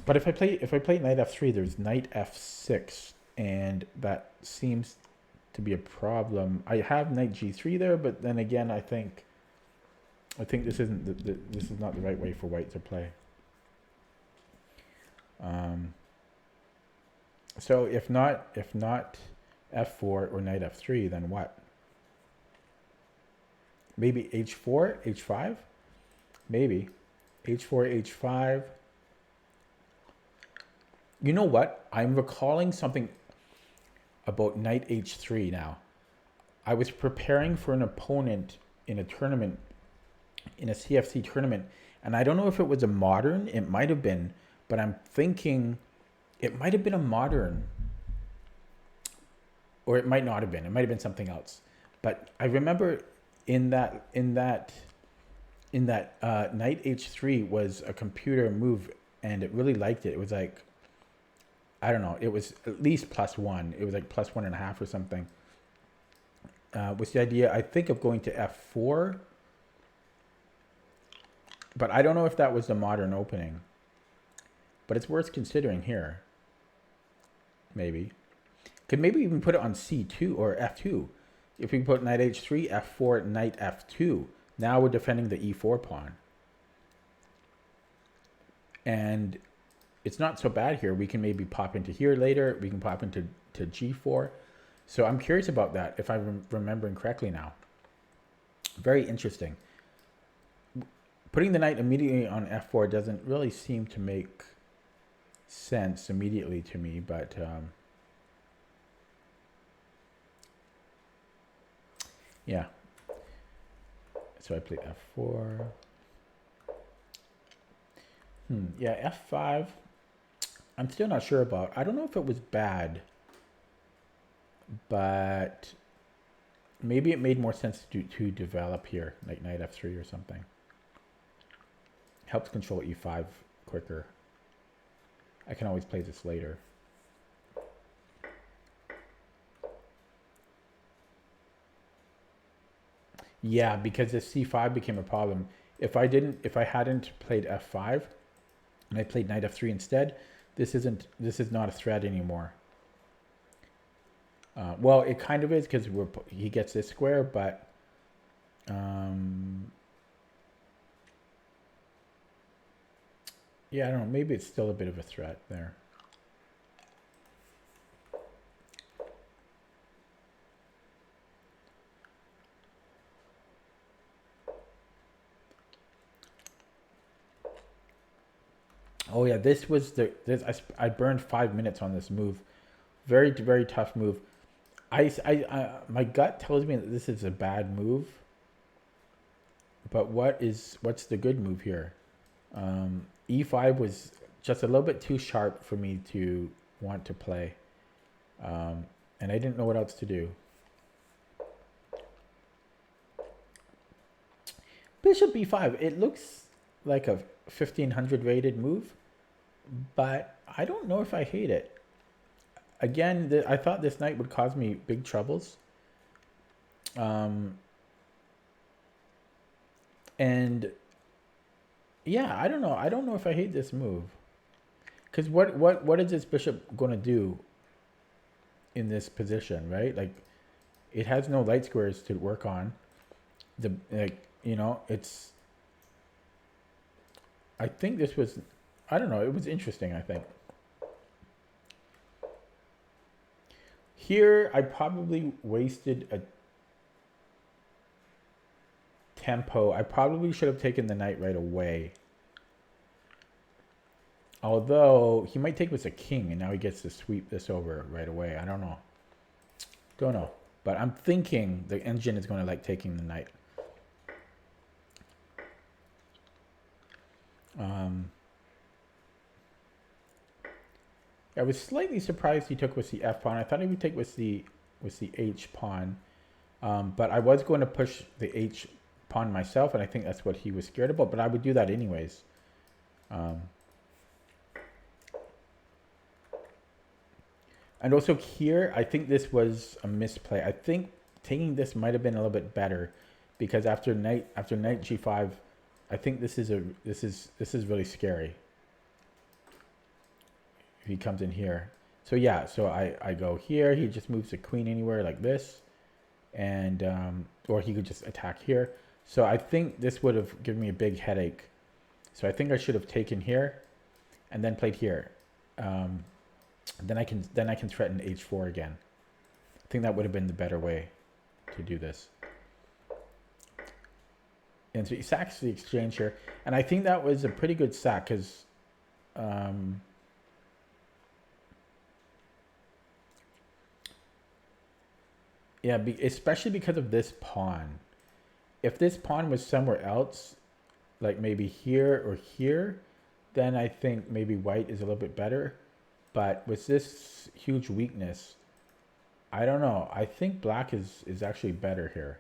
But if I play knight f3, there's knight f6, and that seems to be a problem. I have knight g3 there, but then again, I think this isn't this is not the right way for white to play. So if not f4 or knight f3, then what? Maybe h4, h5? Maybe. h4, h5. You know what? I'm recalling something about knight h3 now. I was preparing for an opponent in a tournament, in a CFC tournament, and I don't know if it was a modern. It might have been, but I'm thinking it might have been a modern, or it might not have been. It might have been something else. But I remember in that knight h3 was a computer move, and it really liked it. It was like, I don't know, it was at least +1. It was like +1.5 or something. With the idea, I think, of going to f4, but I don't know if that was the modern opening. But it's worth considering here. Maybe. Could maybe even put it on c2 or f2. If we put knight h3, f4, knight f2, now we're defending the e4 pawn. And it's not so bad here. We can maybe pop into here later. We can pop into g4. So I'm curious about that, if I'm remembering correctly now. Very interesting. Putting the knight immediately on f4 doesn't really seem to make sense immediately to me, but yeah. So I played f4. Yeah, f5. I'm still not sure about. I don't know if it was bad, but maybe it made more sense to develop here, like knight f3 or something. Helps control e5 quicker. I can always play this later. Yeah, because the c5 became a problem. If I hadn't played f5 and I played knight f3 instead, this is not a threat anymore. Well, it kind of is because he gets this square, but yeah, I don't know. Maybe it's still a bit of a threat there. Oh yeah, this was I burned 5 minutes on this move. Very, very tough move. My gut tells me that this is a bad move. But what's the good move here? E5 was just a little bit too sharp for me to want to play. And I didn't know what else to do. Bishop b5. It looks like a 1500 rated move, but I don't know if I hate it. Again, I thought this knight would cause me big troubles. And yeah, I don't know. I don't know if I hate this move. Because what is this bishop going to do in this position, right? Like, it has no light squares to work on. It's. I think this was, I don't know. It was interesting. I think here I probably wasted a tempo. I probably should have taken the knight right away. Although he might take with a king, and now he gets to sweep this over right away. I don't know. Don't know. But I'm thinking the engine is going to like taking the knight. I was slightly surprised he took with the f pawn. I thought he would take with the h pawn, but I was going to push the h pawn myself, and I think that's what he was scared about. But I would do that anyways. And also here, I think this was a misplay. I think taking this might have been a little bit better, because after knight g5, I think this is really scary. If he comes in here, so yeah, so I go here. He just moves the queen anywhere like this, and or he could just attack here. So I think this would have given me a big headache. So I think I should have taken here, and then played here. Then I can threaten h4 again. I think that would have been the better way to do this. And so he sacks the exchange here, and I think that was a pretty good sack because yeah, especially because of this pawn. If this pawn was somewhere else, like maybe here or here, then I think maybe white is a little bit better. But with this huge weakness, I don't know. I think black is actually better here.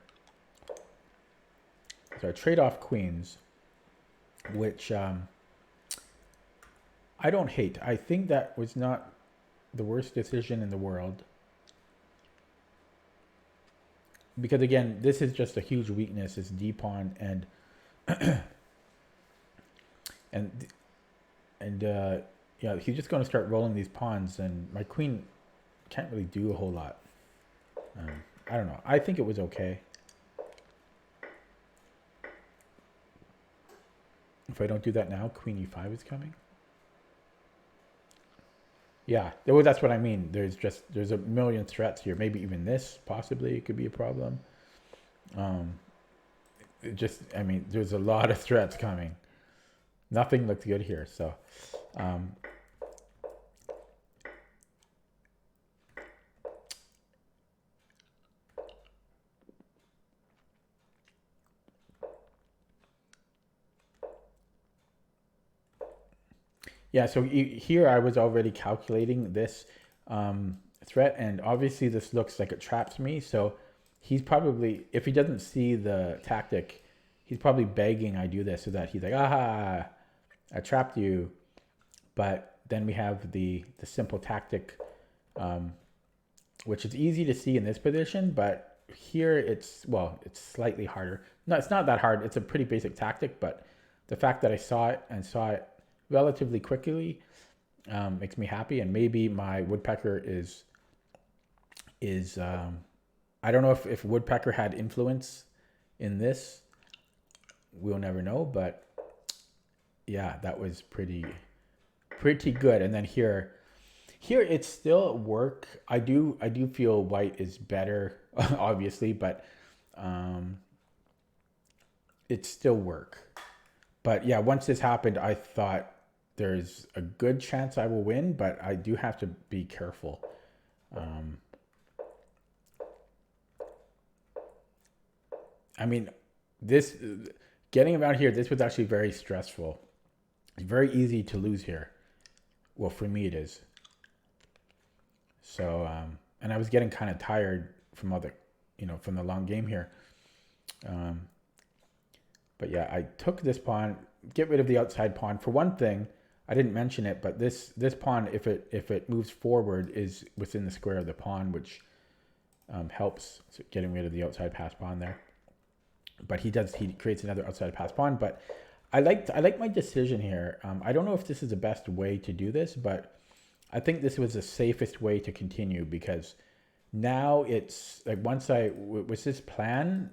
So I trade off queens, which I don't hate. I think that was not the worst decision in the world. Because again, this is just a huge weakness. It's d pawn and yeah, he's just going to start rolling these pawns, and my queen can't really do a whole lot. I don't know. I think it was okay. If I don't do that now, queen e5 is coming. Yeah, that's what I mean. There's a million threats here. Maybe even this, possibly, it could be a problem. I mean, there's a lot of threats coming. Nothing looks good here, so. Yeah, so here I was already calculating this threat, and obviously this looks like it traps me. So he's probably, if he doesn't see the tactic, he's probably begging I do this so that he's like, aha, I trapped you. But then we have the simple tactic, um, which is easy to see in this position, but here it's, well, it's slightly harder. No, it's not that hard. It's a pretty basic tactic, but the fact that I saw it and saw it relatively quickly makes me happy. And maybe my woodpecker is I don't know if woodpecker had influence in this. We'll never know, but yeah, that was pretty good. And then here it's still work. I do feel white is better, obviously, but it's still work. But yeah, once this happened, I thought there's a good chance I will win, but I do have to be careful. I mean, this getting around here, this was actually very stressful. It's very easy to lose here. Well, for me it is. So, and I was getting kind of tired from from the long game here. But yeah, I took this pawn, get rid of the outside pawn. For one thing, I didn't mention it, but this pawn, if it moves forward, is within the square of the pawn, which helps getting rid of the outside pass pawn there. But he creates another outside pass pawn. But I like my decision here. I don't know if this is the best way to do this, but I think this was the safest way to continue, because now it's like with this plan,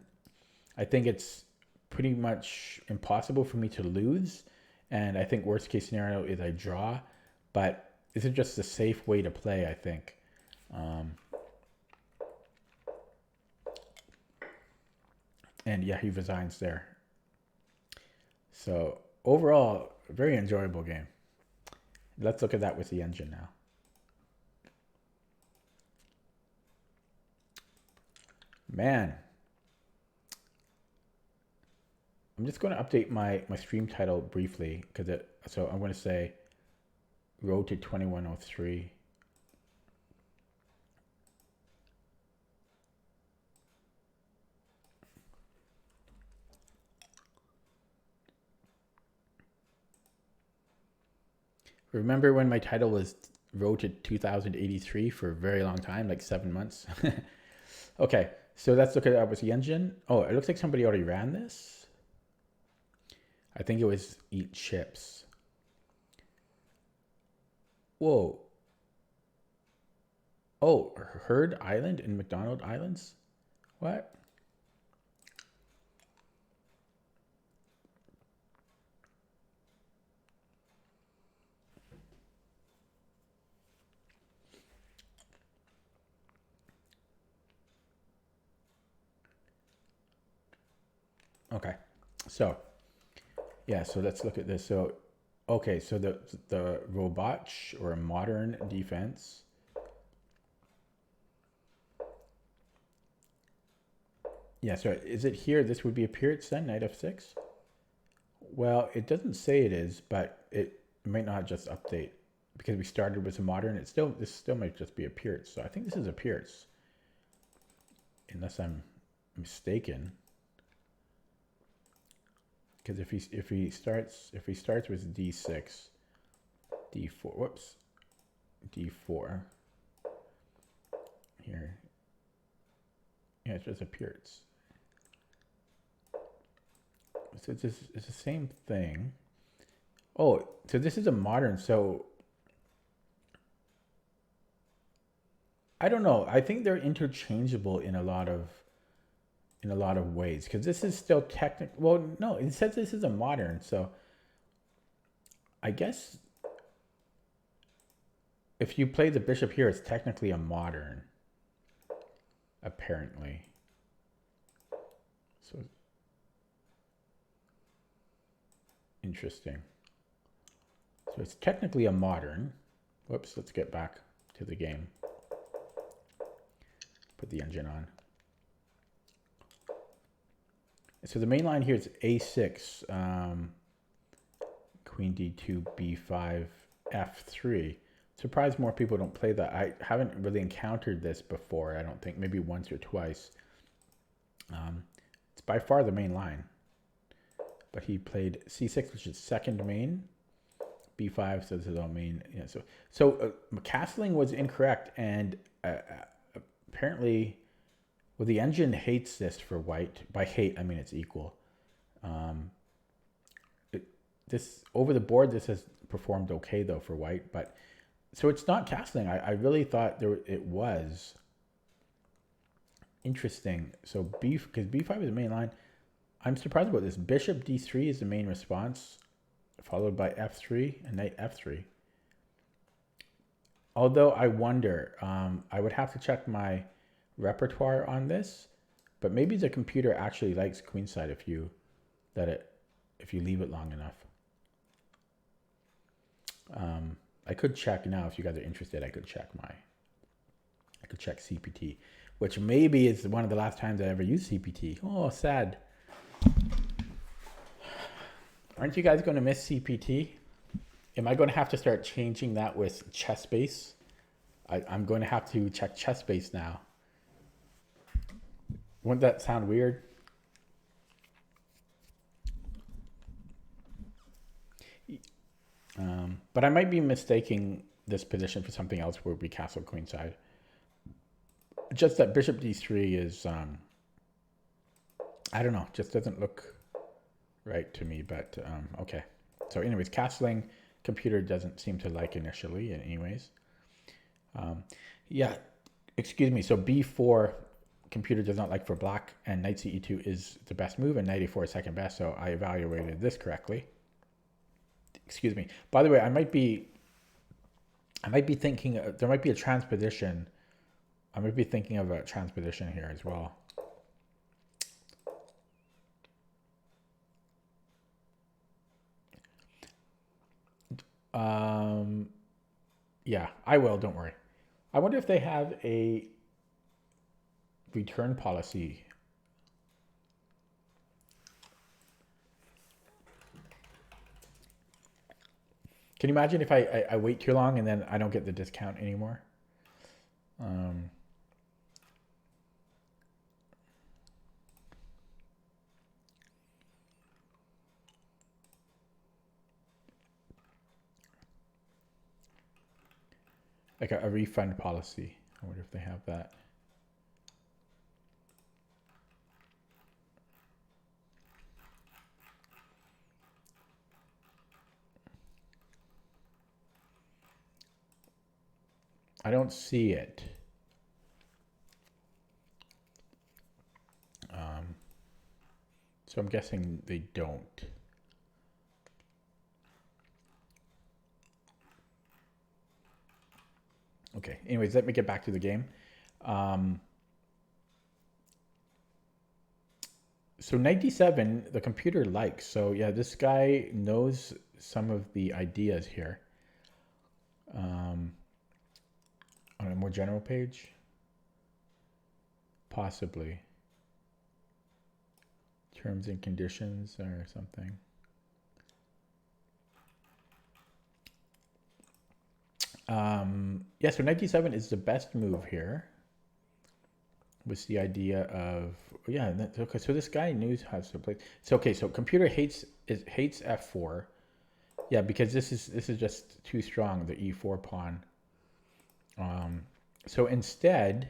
I think it's pretty much impossible for me to lose. And I think worst case scenario is I draw, but this is just a safe way to play, I think. And yeah, he resigns there. So overall, a very enjoyable game. Let's look at that with the engine now. Man, I'm just going to update my stream title briefly, so I'm going to say Road to 2103. Remember when my title was Road to 2083 for a very long time, like 7 months? Okay, so let's look at that with the engine. Oh, it looks like somebody already ran this. I think it was Eat Chips. Whoa. Oh, Herd Island and McDonald Islands? What? Okay, so yeah, so let's look at this. So, okay, so the robot or modern defense. Yeah, so is it here? This would be a Pirates then, knight f6? Well, it doesn't say it is, but it might not just update because we started with a modern. This still might just be a Pirates. So I think this is a Pirates, unless I'm mistaken. Because if he starts with d6, d4, whoops, d4 here. Yeah, it just appears. So it's the same thing. Oh, so this is a modern. So I don't know. I think they're interchangeable in a lot of ways, because this is still technical. Well, no, it says this is a modern. So I guess if you play the bishop here, it's technically a modern, apparently. So interesting. So it's technically a modern. Whoops, let's get back to the game. Put the engine on. So the main line here is a6, queen d2, b5, f3. Surprised more people don't play that. I haven't really encountered this before, I don't think. Maybe once or twice. It's by far the main line. But he played c6, which is second main. b5, so this is all main. Yeah, so castling was incorrect, and apparently, well, the engine hates this for white. By hate, I mean it's equal. This over the board, this has performed okay though for white, but so it's not castling. I really thought it was. Interesting. So because b5 is the main line. I'm surprised about this. Bishop d3 is the main response, followed by f3 and knight f3. Although I wonder, I would have to check my repertoire on this, but maybe the computer actually likes queenside if you leave it long enough. I could check now if you guys are interested. I could check CPT, which maybe is one of the last times I ever used CPT. Oh, sad. Aren't you guys going to miss CPT? Am I going to have to start changing that with ChessBase? I'm going to have to check ChessBase now. Wouldn't that sound weird? But I might be mistaking this position for something else where we castle queenside. Just that bishop d3 is, I don't know, just doesn't look right to me, but okay. So anyways, castling, computer doesn't seem to like initially anyways. Yeah, excuse me. So b4, computer does not like for black, and knight ce2 is the best move, and knight a4 is second best, so I evaluated this correctly. Excuse me. By the way, I might be thinking there might be a transposition. I might be thinking of a transposition here as well. Yeah, I will. Don't worry. I wonder if they have a return policy. Can you imagine if I wait too long and then I don't get the discount anymore? Like a refund policy. I wonder if they have that. I don't see it. So I'm guessing they don't. Okay, anyways, let me get back to the game. So knight d7, the computer likes. So yeah, this guy knows some of the ideas here. On a more general page? Possibly. Terms and conditions or something. Yeah, so knight d7 is the best move here. Was the idea of, yeah, okay, so this guy knows how to play. So okay, so computer hates f4. Yeah, because this is just too strong, the e4 pawn. So instead,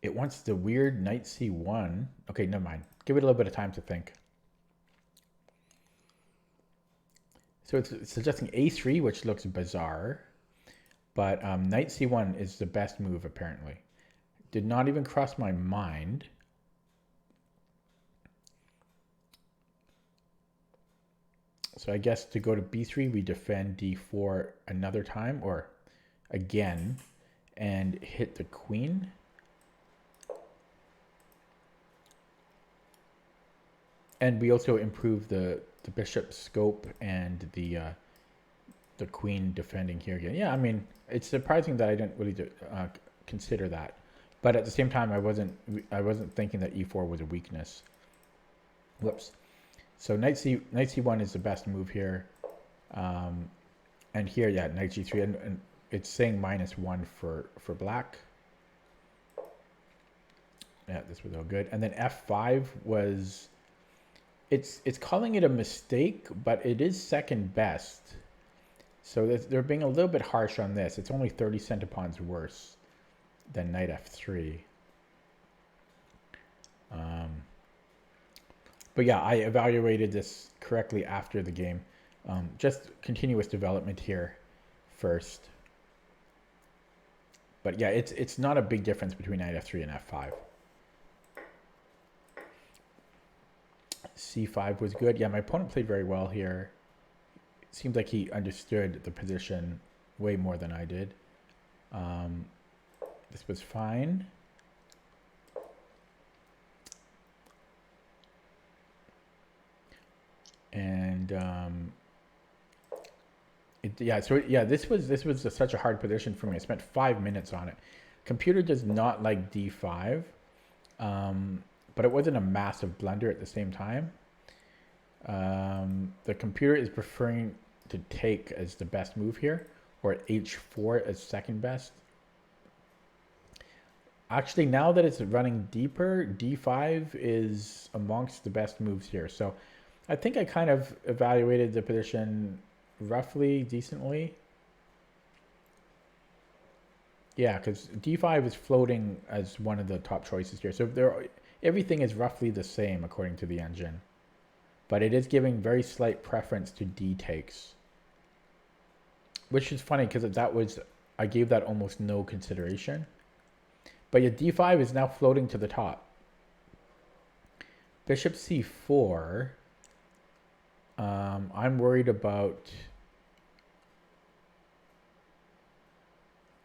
it wants the weird knight c1. Okay, never mind. Give it a little bit of time to think. So it's suggesting a3, which looks bizarre. But knight c1 is the best move, apparently. Did not even cross my mind. So I guess to go to b3, we defend d4 another time, or again, and hit the queen. And we also improve the bishop scope and the queen defending here again. Yeah, I mean, it's surprising that I didn't really consider that. But at the same time, I wasn't thinking that e4 was a weakness. Whoops. So knight c1 is the best move here. And here, yeah, knight g3, and it's saying -1 for black. Yeah, this was all good. And then f5 was, it's calling it a mistake, but it is second best. So they're being a little bit harsh on this. It's only 30 centipawns worse than knight f3. But yeah, I evaluated this correctly after the game. Just continuous development here first. But yeah, it's not a big difference between knight f3 and f5. c5 was good. Yeah, my opponent played very well here. It seems like he understood the position way more than I did. This was fine. And this was such a hard position for me. I spent 5 minutes on it. Computer does not like d5, but it wasn't a massive blunder at the same time. The computer is preferring to take as the best move here, or h4 as second best. Actually, now that it's running deeper, d5 is amongst the best moves here. So I think I kind of evaluated the position roughly decently. Yeah, because d5 is floating as one of the top choices here. So everything is roughly the same according to the engine. But it is giving very slight preference to d takes. Which is funny because I gave that almost no consideration. But yeah, d5 is now floating to the top. Bishop c4. I'm worried about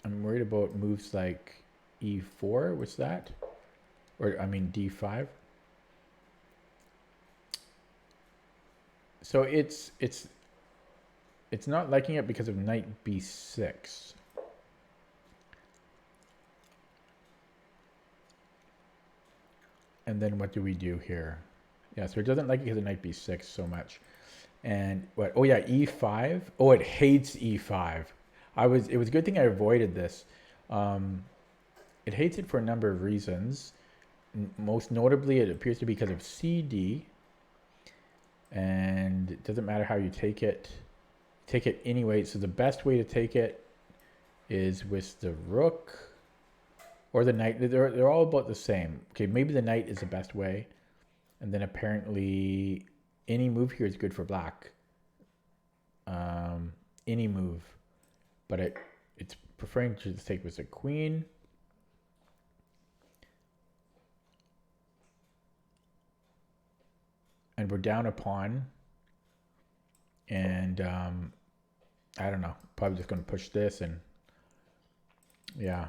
moves like e4. What's that? Or I mean d5. So it's not liking it because of knight b6. And then what do we do here? Yeah, so it doesn't like it because of knight b6 so much. And what? Oh yeah, e5. Oh, it hates e5. It was a good thing I avoided this. It hates it for a number of reasons. Most notably, it appears to be because of cd. And it doesn't matter how you take it. Take it anyway. So the best way to take it is with the rook or the knight. They're all about the same. Okay, maybe the knight is the best way. And then apparently any move here is good for black. Any move. But it's preferring to take with the queen. And we're down a pawn. And I don't know. Probably just going to push this and yeah.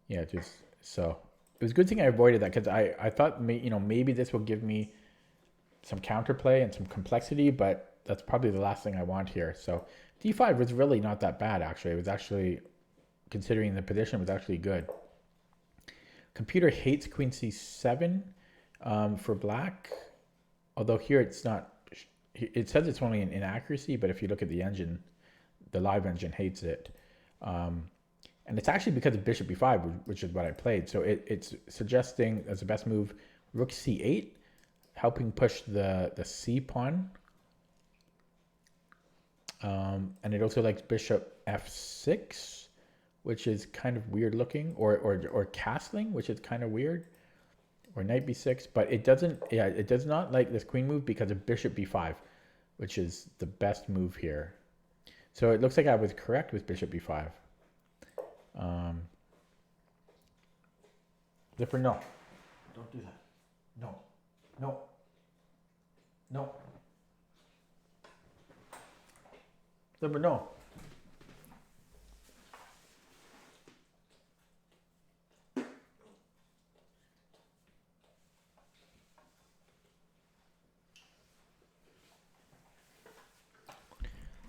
Yeah, just so it was a good thing I avoided that because I thought maybe this will give me some counterplay and some complexity, but that's probably the last thing I want here. So d5 was really not that bad actually. It was actually, considering the position, was actually good. Computer hates queen c7 for black, although here it's not. It says it's only an inaccuracy, but if you look at the engine, the live engine hates it. And it's actually because of bishop b5, which is what I played. So it's suggesting as the best move, rook c8, helping push the c pawn. And it also likes bishop f6, which is kind of weird looking, or castling, which is kind of weird, or knight b6. But it doesn't, it does not like this queen move because of bishop b5, which is the best move here. So it looks like I was correct with bishop b5. Zipper, no. Don't do that. No. No. No. Zipper, no.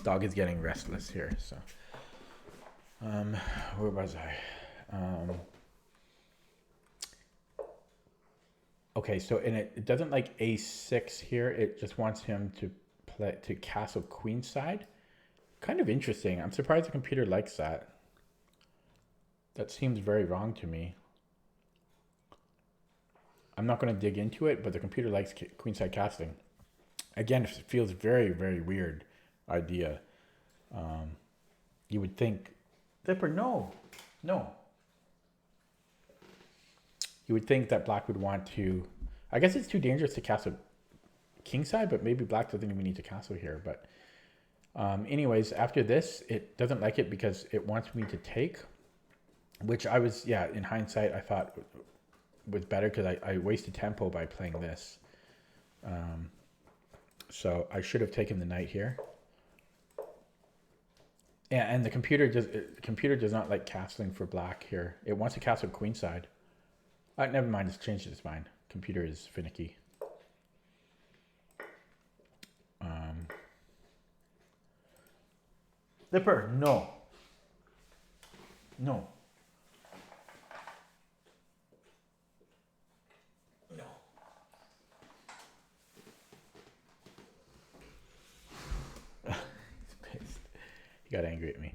Dog is getting restless here, so. Where was I? Okay, so and it doesn't like a6 here. It just wants him to play to castle queenside. Kind of interesting. I'm surprised the computer likes that. That seems very wrong to me. I'm not going to dig into it, but the computer likes queenside castling. Again, it feels very, very weird idea. You would think, Zipper, no. You would think that black would want to, I guess it's too dangerous to castle kingside, but maybe black doesn't even need to castle here. But anyways, after this, it doesn't like it because it wants me to take, which I was, yeah, in hindsight, I thought was better because I wasted tempo by playing this. So I should have taken the knight here. Yeah, and the computer does not like castling for black here. It wants to castle queenside. Never mind, it's changed its mind. Computer is finicky. Zipper, no. No. No. He's pissed. He got angry at me.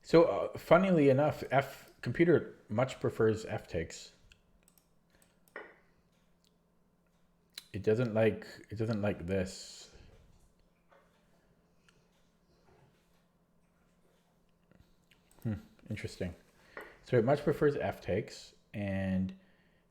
So funnily enough, computer much prefers f takes. It doesn't like this. Interesting. So it much prefers f takes, and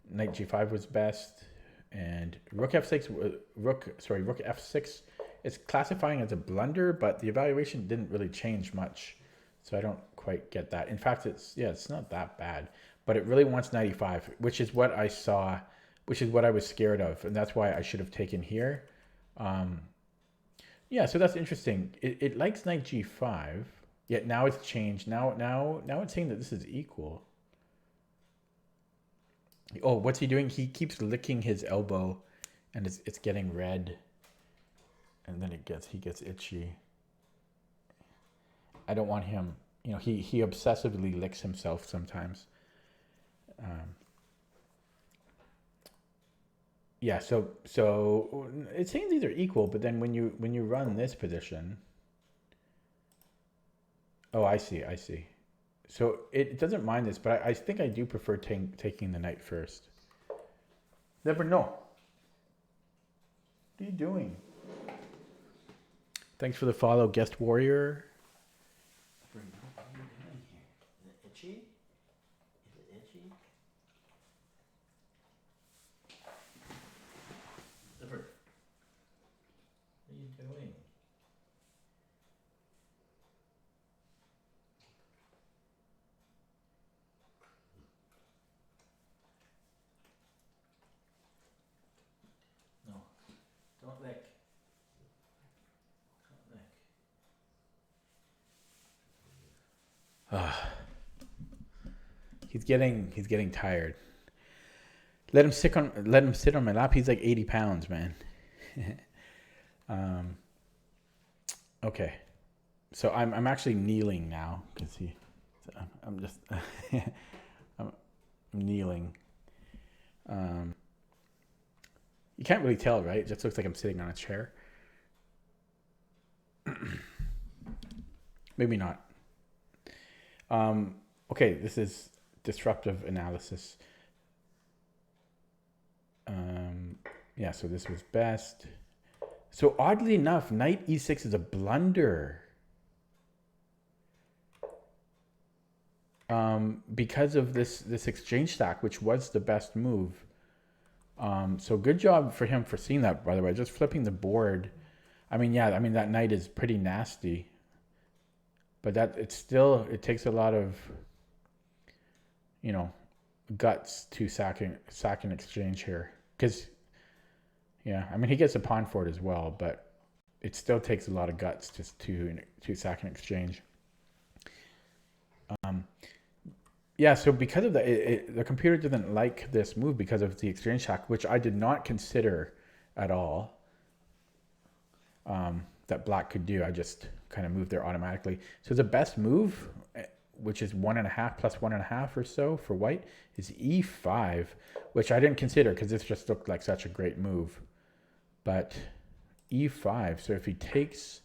knight g5 was best, and rook f6 rook f6 is classifying as a blunder, but the evaluation didn't really change much. So I don't quite get that. In fact, it's not that bad, but it really wants knight e5, which is what I saw, which is what I was scared of, and that's why I should have taken here. Yeah, so that's interesting. It likes knight g5, yet now it's changed. Now it's saying that this is equal. Oh, what's he doing? He keeps licking his elbow, and it's getting red, and then he gets itchy. I don't want him. You know, he obsessively licks himself sometimes. Yeah, so it's saying these are equal, but then when you run this position, oh, I see. So it doesn't mind this, but I think I do prefer taking the knight first. Never know. What are you doing? Thanks for the follow, Guest Warrior. What are you doing here? Is it itchy? Is it itchy? Zipper. What are you doing? No. Don't lick. Don't lick. He's getting tired. Let him sit on my lap. He's like 80 pounds, man. Okay, so I'm actually kneeling now because I'm just I'm kneeling. You can't really tell, right? It just looks like I'm sitting on a chair. Maybe not. Okay, this is disruptive analysis. Yeah, so this was best. So oddly enough, knight e6 is a blunder. Because of this exchange stack, which was the best move. So good job for him for seeing that, by the way. Just flipping the board. I mean, that knight is pretty nasty. But it takes a lot of, guts to sack an exchange here. Because, yeah, I mean, he gets a pawn for it as well, but it still takes a lot of guts to sack an exchange. Yeah, so because of that, the computer didn't like this move because of the exchange sack, which I did not consider at all that black could do. I just kind of moved there automatically. So the best move which is 1.5 plus 1.5 or so for white, is e5, which I didn't consider because this just looked like such a great move. But e5, so if he takes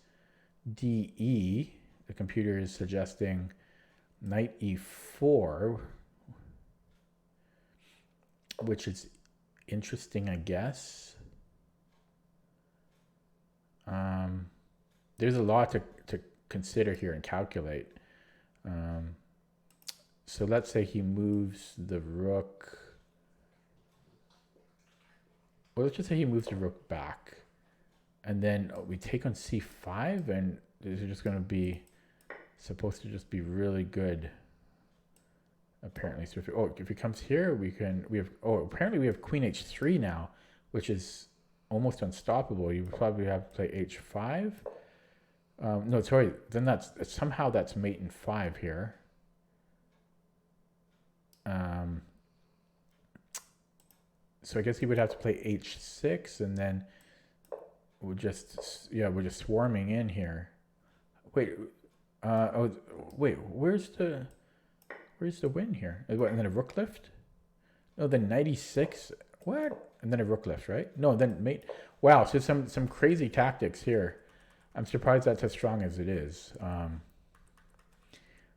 de, the computer is suggesting knight e4, which is interesting, I guess. There's a lot to consider here and calculate. So let's say he moves the rook. Well, let's just say he moves the rook back. And then we take on c5, and this is just going to be supposed to just be really good, apparently. So if he comes here, apparently we have queen h3 now, which is almost unstoppable. You would probably have to play h5. No, sorry, then somehow that's mate in 5 here. So I guess he would have to play h6, and then we're just swarming in here. Wait, where's the win here? And then a rook lift? No, then knight e6. What? And then a rook lift, right? No, then mate. Wow, so some crazy tactics here. I'm surprised that's as strong as it is.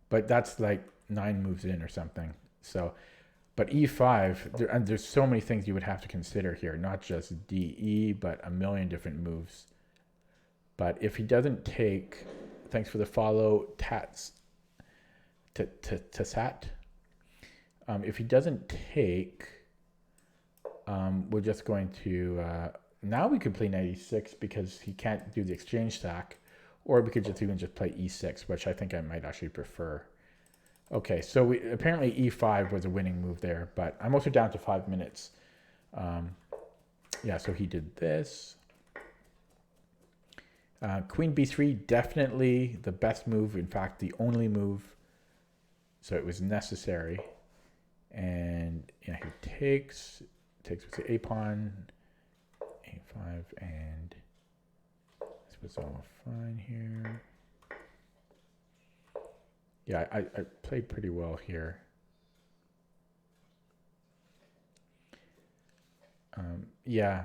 But that's like 9 moves in or something. So, but e5, there's so many things you would have to consider here, not just de, but a million different moves. But if he doesn't take, thanks for the follow, Tats, Tassat. If he doesn't take, we're just going to, now we could play knight e6 because he can't do the exchange sack, or we could just even just play e6, which I think I might actually prefer. Okay, so apparently e5 was a winning move there, but I'm also down to 5 minutes. Yeah, so he did this. Queen b3, definitely the best move, in fact, the only move. So it was necessary. And yeah, he takes with the a pawn, a5, and this was all fine here. Yeah, I played pretty well here. Yeah.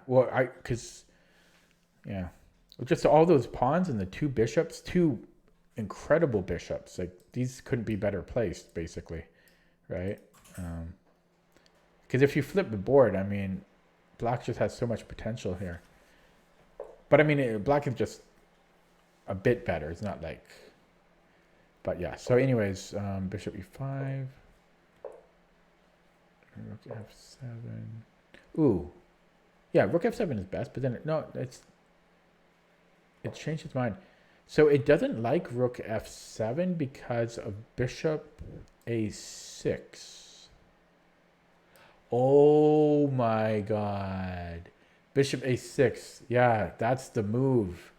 Well, just all those pawns and the 2 bishops, 2 incredible bishops. Like, these couldn't be better placed, basically, right? Because if you flip the board, I mean, black just has so much potential here. But I mean, black is just a bit better. It's not like... But yeah, so anyways, bishop e5, rook f7. Ooh, yeah, rook f7 is best, but then it changed its mind. So it doesn't like rook f7 because of bishop a6. Oh my god, bishop a6. Yeah, that's the move.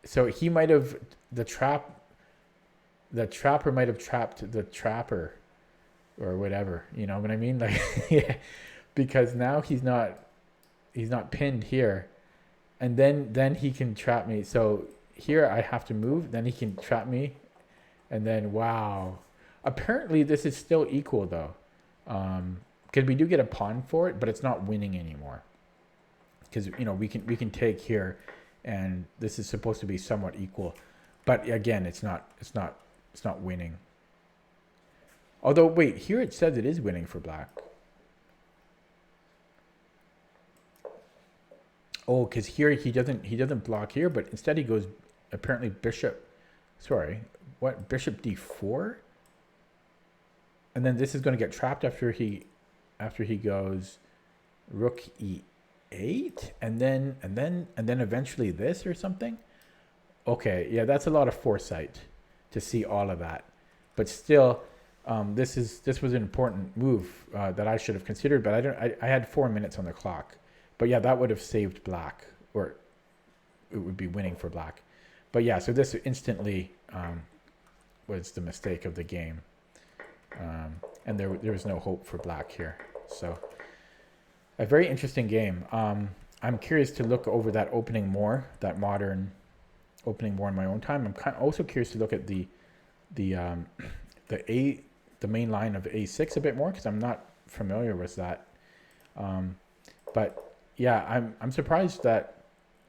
So he might have the trapper might have trapped the trapper or whatever, you know what I mean? Like, yeah, because now he's not pinned here, and then he can trap me. So here I have to move, then he can trap me, and then wow. Apparently this is still equal though, because we do get a pawn for it, but it's not winning anymore. Because we can take here, and this is supposed to be somewhat equal, but again, it's not winning. Although, wait, here it says it is winning for black. Oh, because here he doesn't block here, but instead he goes apparently bishop d4, and then this is going to get trapped after he goes rook e8, and then eventually this or something. Okay, yeah, that's a lot of foresight to see all of that, but still, this was an important move that I should have considered, but I had 4 minutes on the clock. But yeah, that would have saved black, or it would be winning for black. But yeah, so this instantly was the mistake of the game, and there was no hope for black here. So a very interesting game. I'm curious to look over that opening more, that modern opening more in my own time. I'm also curious to look at the the main line of A6 a bit more because I'm not familiar with that. But yeah, I'm surprised that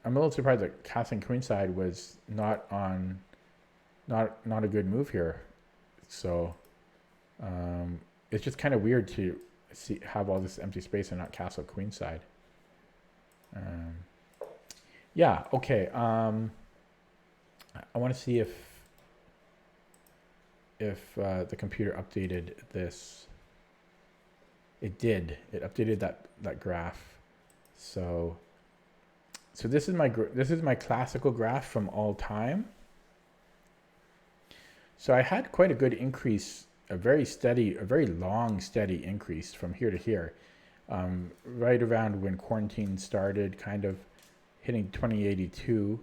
I'm a little surprised that castling queenside was not a good move here. So it's just kind of weird to have all this empty space and not castle queenside. Yeah, okay. I want to see if the computer updated this. It did. It updated that graph. So this is my classical graph from all time. So I had quite a good increase, a very long steady increase from here to here, right around when quarantine started, kind of hitting 2082.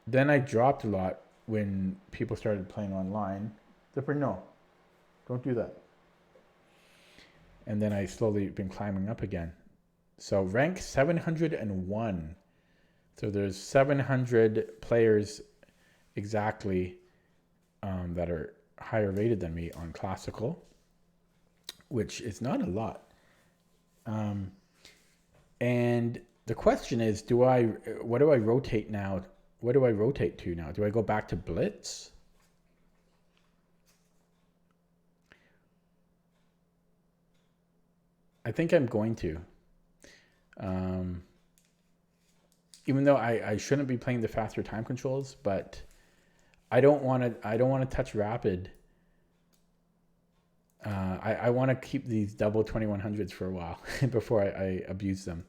Then I dropped a lot when people started playing online. Zipper, no, don't do that. And then I slowly been climbing up again. So rank 701. So there's 700 players exactly that are higher rated than me on classical, which is not a lot. And the question is, what do I rotate now? What do I rotate to now? Do I go back to blitz? I think I'm going to. Even though I shouldn't be playing the faster time controls, but I don't want to touch rapid. I want to keep these double 2100s for a while before I abuse them.